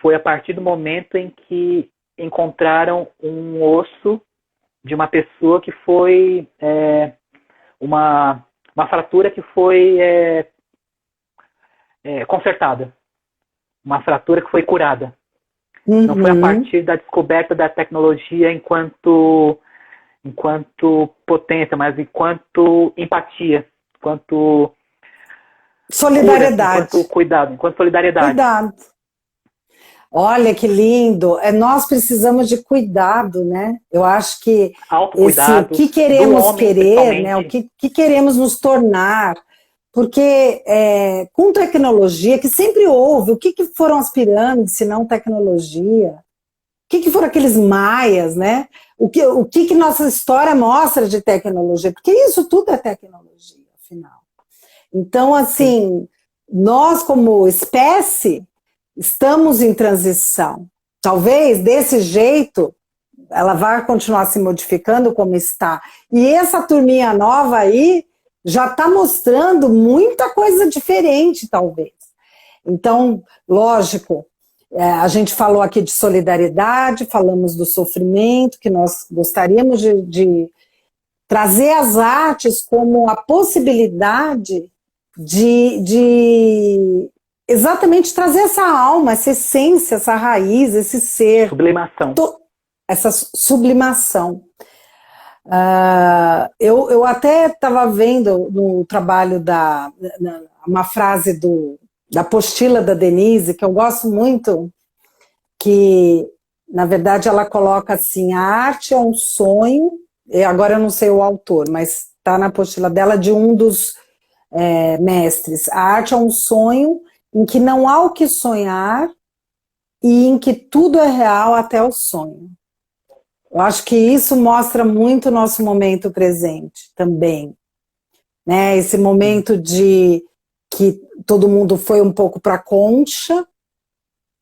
Foi a partir do momento em que encontraram um osso de uma pessoa que foi uma fratura que foi consertada. Uma fratura que foi curada. Uhum. Não foi a partir da descoberta da tecnologia enquanto potência, mas enquanto empatia, enquanto solidariedade. Enquanto cuidado, enquanto solidariedade. Cuidado. Olha que lindo. Nós precisamos de cuidado, né? Eu acho que o que queremos querer, né? O que queremos nos tornar. Porque com tecnologia, que sempre houve, o que foram as pirâmides, se não tecnologia? O que foram aqueles maias, né? O que nossa história mostra de tecnologia? Porque isso tudo é tecnologia, afinal. Então, assim, nós como espécie estamos em transição. Talvez desse jeito ela vai continuar se modificando como está. E essa turminha nova aí já está mostrando muita coisa diferente, talvez. Então, lógico, a gente falou aqui de solidariedade, falamos do sofrimento, que nós gostaríamos de trazer as artes como a possibilidade de exatamente trazer essa alma, essa essência, essa raiz, esse ser. Sublimação. Essa sublimação. Eu até estava vendo no trabalho uma frase da apostila da Denise, que eu gosto muito, que, na verdade, ela coloca assim, a arte é um sonho, e agora eu não sei o autor, mas está na apostila dela de um dos mestres. A arte é um sonho em que não há o que sonhar e em que tudo é real até o sonho. Eu acho que isso mostra muito o nosso momento presente também, né? Esse momento de que todo mundo foi um pouco para a concha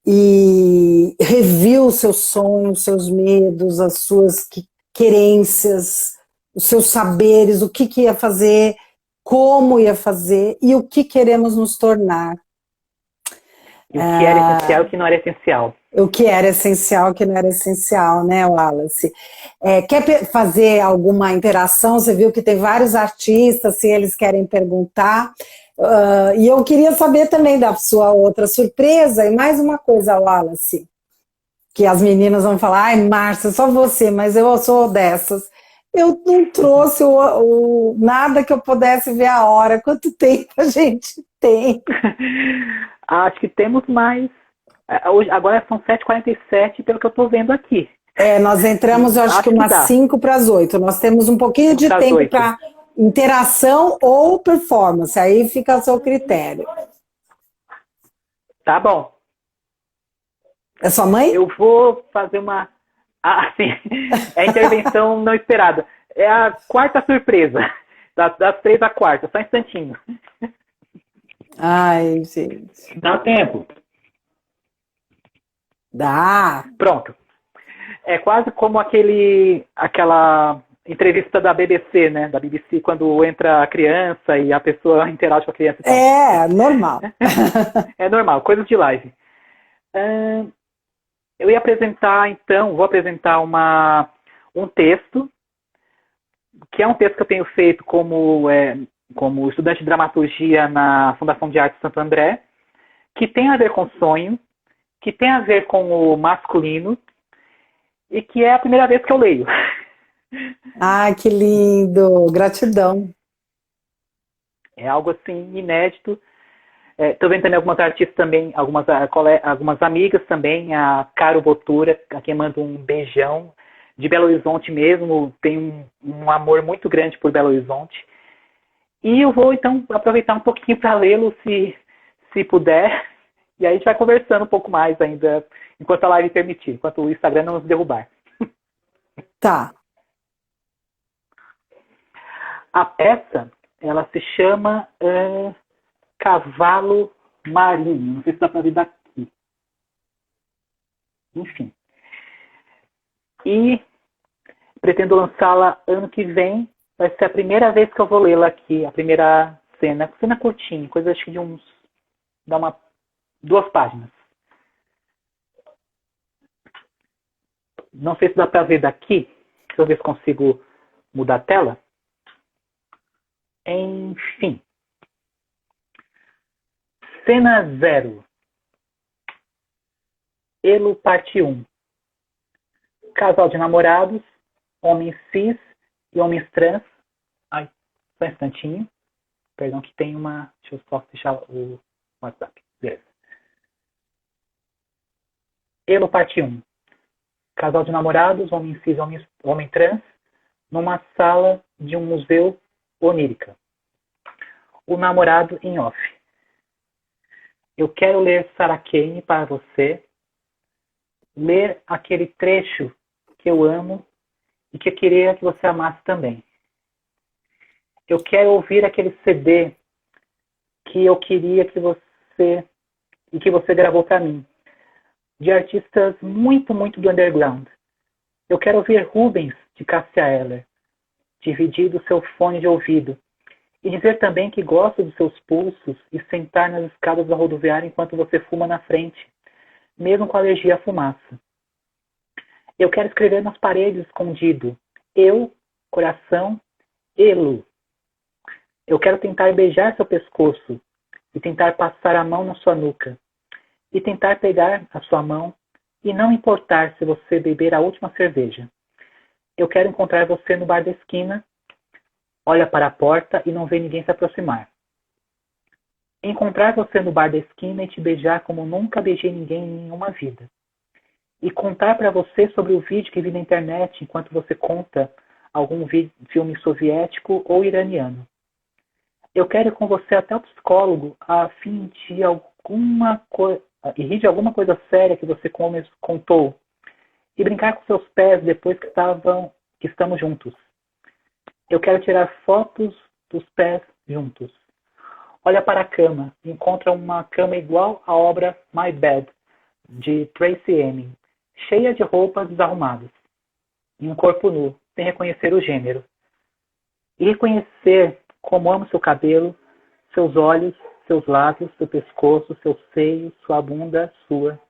e reviu os seus sonhos, seus medos, as suas querências, os seus saberes, o que ia fazer, como ia fazer e o que queremos nos tornar. E o que era essencial e o que não era essencial. O que era essencial, o que não era essencial, né, Wallace? Quer fazer alguma interação? Você viu que tem vários artistas, se eles querem perguntar. E eu queria saber também da sua outra surpresa. E mais uma coisa, Wallace, que as meninas vão falar, ai, Márcia, só você, mas eu sou dessas. Eu não trouxe nada que eu pudesse ver a hora. Quanto tempo a gente tem? Acho que temos mais. Hoje, agora são 7h47, pelo que eu estou vendo aqui. Nós entramos, eu acho que umas 5 para as 8. Nós temos um pouquinho de tempo para interação ou performance. Aí fica a seu critério. Tá bom. É sua mãe? Eu vou fazer uma... sim. É a intervenção não esperada. É a quarta surpresa. Das 3 à quarta. Só um instantinho. Ai, gente. Dá tempo. Dá. Pronto. É quase como aquela entrevista da BBC, né? Da BBC, quando entra a criança e a pessoa interage com a criança. Normal. É normal, coisas de live. Eu ia apresentar, então, vou apresentar um texto, que é um texto que eu tenho feito como estudante de dramaturgia na Fundação de Arte Santo André, que tem a ver com sonho, que tem a ver com o masculino, e que é a primeira vez que eu leio. Ah, que lindo! Gratidão. É algo assim inédito. Estou vendo também algumas artistas também, algumas amigas também, a Caro Botura, a quem manda um beijão, de Belo Horizonte mesmo, tem um amor muito grande por Belo Horizonte. E eu vou então aproveitar um pouquinho para lê-lo, se puder, e aí a gente vai conversando um pouco mais ainda, enquanto a live permitir, enquanto o Instagram não nos derrubar. Tá. A peça, ela se chama Cavalo Marinho. Não sei se dá para ver daqui. Enfim. E pretendo lançá-la ano que vem. Vai ser a primeira vez que eu vou lê-la aqui. A primeira cena. Cena curtinha. Coisa acho que de uns... Dá 2 páginas. Não sei se dá para ver daqui. Deixa eu ver se consigo mudar a tela. Enfim. Cena 0. Elo, parte 1. Casal de namorados, homens cis e homens trans. Ai, só um instantinho. Perdão que tem uma... Deixa eu só fechar o WhatsApp. Beleza. Elo, parte 1. Casal de namorados, homem cis e homem trans, numa sala de um museu onírica. O namorado em off. Eu quero ler Sarah Kane para você, ler aquele trecho que eu amo e que eu queria que você amasse também. Eu quero ouvir aquele CD que eu queria que você gravou para mim, de artistas muito, muito do underground. Eu quero ouvir Rubens, de Cássia Eller, dividir do seu fone de ouvido, e dizer também que gosto dos seus pulsos e sentar nas escadas da rodoviária enquanto você fuma na frente, mesmo com alergia à fumaça. Eu quero escrever nas paredes escondido, eu, coração, elo. Eu quero tentar beijar seu pescoço e tentar passar a mão na sua nuca e tentar pegar a sua mão e não importar se você beber a última cerveja. Eu quero encontrar você no bar da esquina, olha para a porta e não vê ninguém se aproximar. Encontrar você no bar da esquina e te beijar como nunca beijei ninguém em nenhuma vida. E contar para você sobre o vídeo que vi na internet enquanto você conta algum filme soviético ou iraniano. Eu quero ir com você até o psicólogo a fim de rir de alguma coisa séria que você contou e brincar com seus pés depois que estamos juntos. Eu quero tirar fotos dos pés juntos. Olha para a cama e encontra uma cama igual à obra My Bed, de Tracy Emin, cheia de roupas desarrumadas. E um corpo nu, sem reconhecer o gênero. E reconhecer como amo seu cabelo, seus olhos, seus lábios, seu pescoço, seu seio, sua bunda, sua.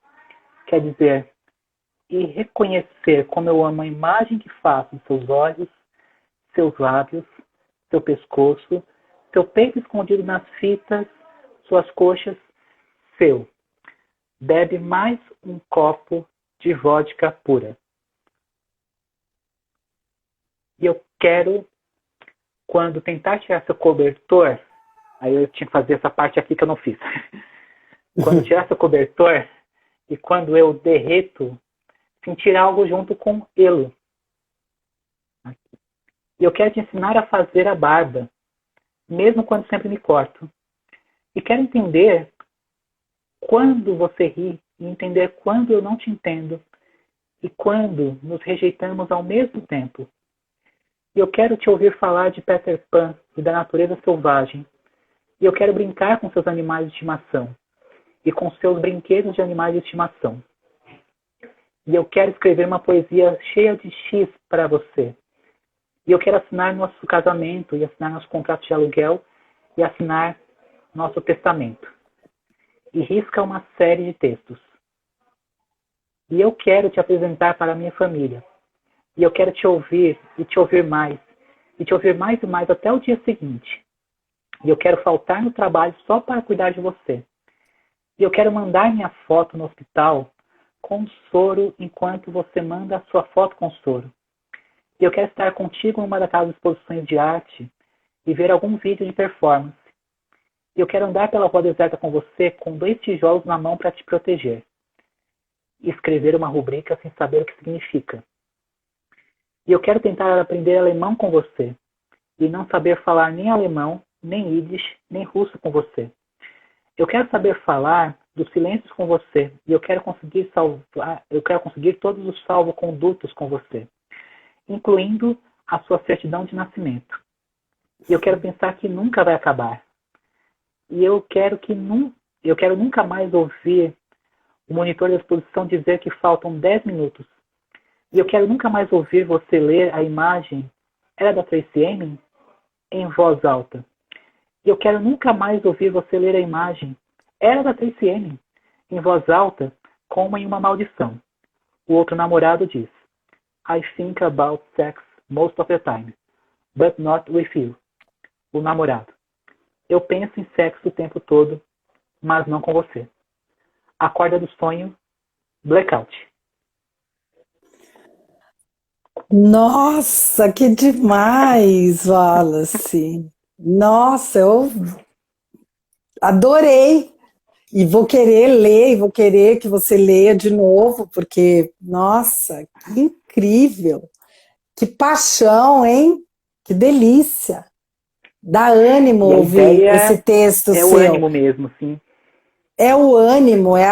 Quer dizer, e reconhecer como eu amo a imagem que faço de seus olhos, seus lábios, seu pescoço, seu peito escondido nas fitas, suas coxas, seu. Bebe mais um copo de vodka pura. E eu quero, quando tentar tirar seu cobertor, aí eu tinha que fazer essa parte aqui que eu não fiz. Quando tirar seu cobertor, e quando eu derreto, sentir algo junto com ele. E eu quero te ensinar a fazer a barba, mesmo quando sempre me corto. E quero entender quando você ri e entender quando eu não te entendo e quando nos rejeitamos ao mesmo tempo. E eu quero te ouvir falar de Peter Pan e da natureza selvagem. E eu quero brincar com seus animais de estimação e com seus brinquedos de animais de estimação. E eu quero escrever uma poesia cheia de X para você. E eu quero assinar nosso casamento, e assinar nosso contrato de aluguel, e assinar nosso testamento. E risca uma série de textos. E eu quero te apresentar para a minha família. E eu quero te ouvir, e te ouvir mais. E te ouvir mais e mais até o dia seguinte. E eu quero faltar no trabalho só para cuidar de você. E eu quero mandar minha foto no hospital com soro enquanto você manda a sua foto com soro. E eu quero estar contigo em uma daquelas exposições de arte e ver algum vídeo de performance. E eu quero andar pela rua deserta com você com 2 tijolos na mão para te proteger. E escrever uma rubrica sem saber o que significa. E eu quero tentar aprender alemão com você e não saber falar nem alemão, nem Yiddish, nem russo com você. Eu quero saber falar dos silêncios com você e eu quero conseguir todos os salvocondutos com você, incluindo a sua certidão de nascimento. E eu quero pensar que nunca vai acabar. E eu quero nunca mais ouvir o monitor da exposição dizer que faltam 10 minutos. E eu quero nunca mais ouvir você ler a imagem Era da Tracy Emin em voz alta. E eu quero nunca mais ouvir você ler a imagem Era da Tracy Emin em voz alta como em uma maldição. O outro namorado diz: I think about sex most of the time, but not with you. O namorado: eu penso em sexo o tempo todo, mas não com você. Acorda do sonho, blackout. Nossa, que demais, Wallace. Nossa, eu adorei. E vou querer ler, e vou querer que você leia de novo, porque, nossa, que incrível. Que paixão, hein? Que delícia. Dá ânimo ouvir esse texto seu. É o ânimo mesmo, sim. É o ânimo, é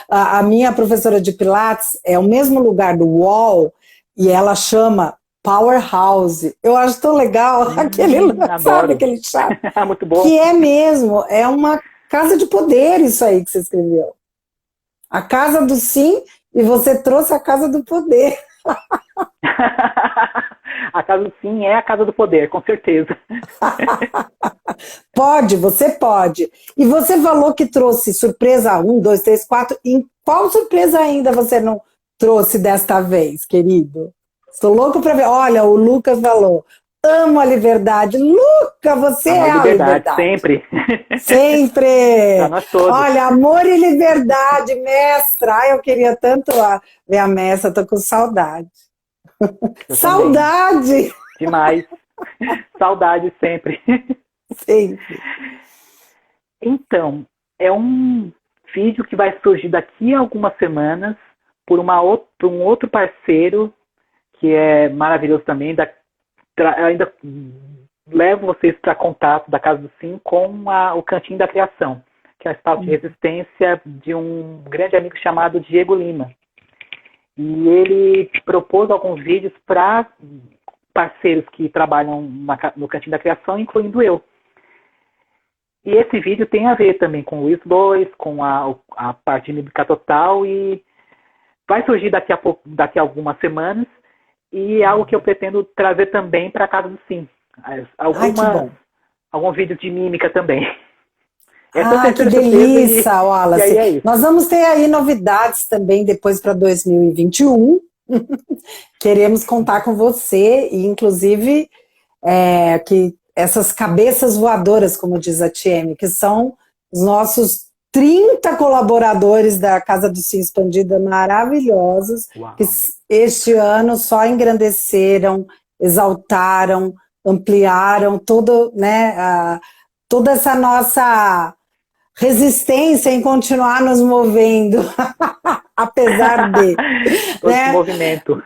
a minha professora de Pilates, é o mesmo lugar do Wall, e ela chama Powerhouse. Eu acho tão legal sabe, aquele chá. Muito bom. Que é mesmo, é uma casa de poder isso aí que você escreveu. A casa do sim, e você trouxe a casa do poder. A casa do sim é a casa do poder, com certeza. Pode, você pode. E você falou que trouxe surpresa 1, 2, 3, 4. Em qual surpresa ainda você não trouxe desta vez, querido? Estou louco para ver. Olha, o Lucas falou: amo a liberdade. Luca, você é a liberdade. Sempre. Sempre. Para nós todos. Olha, amor e liberdade, mestra. Ai, eu queria tanto ver a mestra, estou com saudade. Saudade! Também. Demais. Saudade sempre. Sempre. Então, é um vídeo que vai surgir daqui a algumas semanas por um outro parceiro que é maravilhoso também. Eu ainda levo vocês para contato da Casa do Sim com o Cantinho da Criação, que é a espaço de resistência de um grande amigo chamado Diego Lima. E ele propôs alguns vídeos para parceiros que trabalham no Cantinho da Criação, incluindo eu. E esse vídeo tem a ver também com o Wills 2, com a parte de mímica total, e vai surgir daqui a algumas semanas, e é algo que eu pretendo trazer também para a Casa do Sim. Alguns vídeos de mímica também. Que delícia, Wallace. E aí é isso. Nós vamos ter aí novidades também depois para 2021. Queremos contar com você, e inclusive que essas cabeças voadoras, como diz a TM, que são os nossos 30 colaboradores da Casa do Sim Expandida maravilhosos, Uau. que este ano só engrandeceram, exaltaram, ampliaram toda essa nossa resistência em continuar nos movendo, apesar de... Todo esse movimento.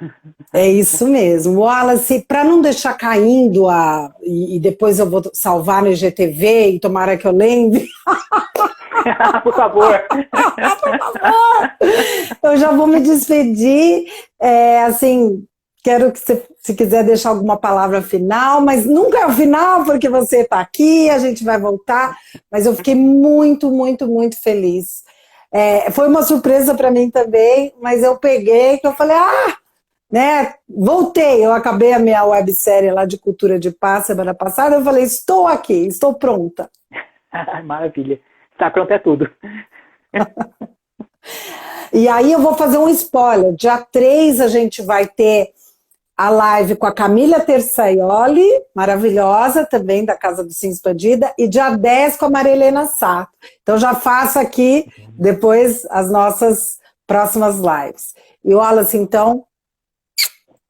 É isso mesmo. Wallace, para não deixar caindo, e depois eu vou salvar no IGTV, e tomara que eu lembre... Por favor. Por favor. Eu já vou me despedir, assim... Quero que você, se quiser deixar alguma palavra final, mas nunca é o final, porque você está aqui, a gente vai voltar, mas eu fiquei muito, muito, muito feliz. Foi uma surpresa para mim também, mas eu peguei, que eu falei, voltei, eu acabei a minha websérie lá de Cultura de Paz semana passada, eu falei, estou aqui, estou pronta. Maravilha, está pronta é tudo. E aí eu vou fazer um spoiler, dia 3 a gente vai ter a live com a Camila Terçaioli, maravilhosa, também da Casa do Sim Expandida, e dia 10 com a Maria Helena Sato. Então já faço aqui, depois, as nossas próximas lives. E Wallace, então,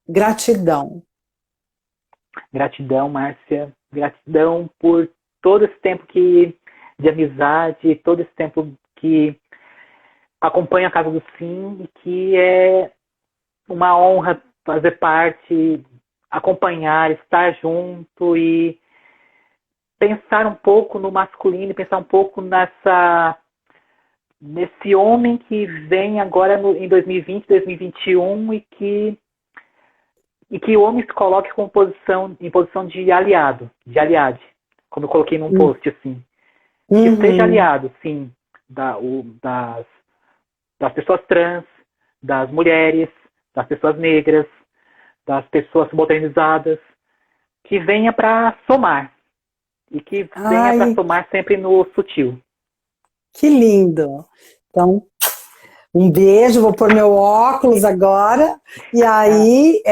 gratidão. Gratidão, Márcia. Gratidão por todo esse tempo de amizade, todo esse tempo que acompanha a Casa do Sim, e que é uma honra fazer parte, acompanhar, estar junto e pensar um pouco no masculino, pensar um pouco nesse homem que vem agora em 2020, 2021 e que o homem se coloque em posição de aliado, de aliade, como eu coloquei num post assim. Que seja aliado, sim, das pessoas trans, das mulheres, das pessoas negras, das pessoas modernizadas, que venha para somar. E que venha para somar sempre no sutil. Que lindo! Então, um beijo, vou pôr meu óculos agora, e aí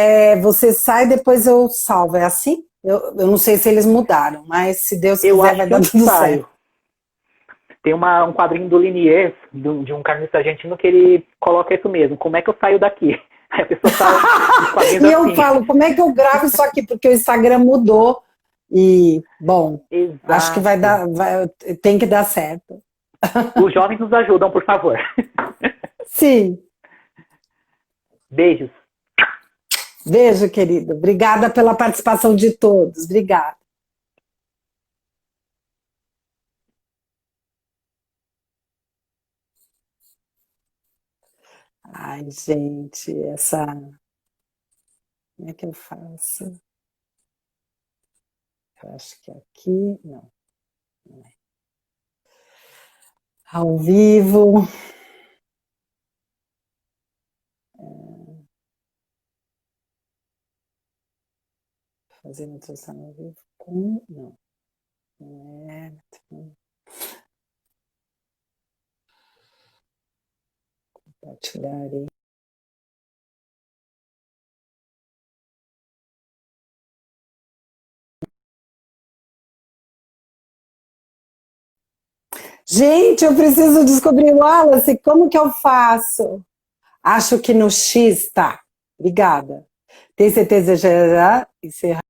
você sai, depois eu salvo. É assim? Eu não sei se eles mudaram, mas se Deus quiser vai dar tudo certo. Tem um quadrinho do Liniers, de um carnista argentino, que ele coloca isso mesmo. Como é que eu saio daqui? Aí a pessoa fala... E eu assim. Falo, como é que eu gravo isso aqui? Porque o Instagram mudou. E, bom, exato. Acho que tem que dar certo. Os jovens nos ajudam, por favor. Sim. Beijos. Beijo, querido. Obrigada pela participação de todos. Obrigada. Ai, gente, como é que eu faço? Eu acho que aqui, não é. Ao vivo. Fazendo introdução ao vivo com... Não é... Compartilhar aí. Gente, eu preciso descobrir, Wallace, como que eu faço? Acho que no X tá. Obrigada. Tem certeza de já encerrar?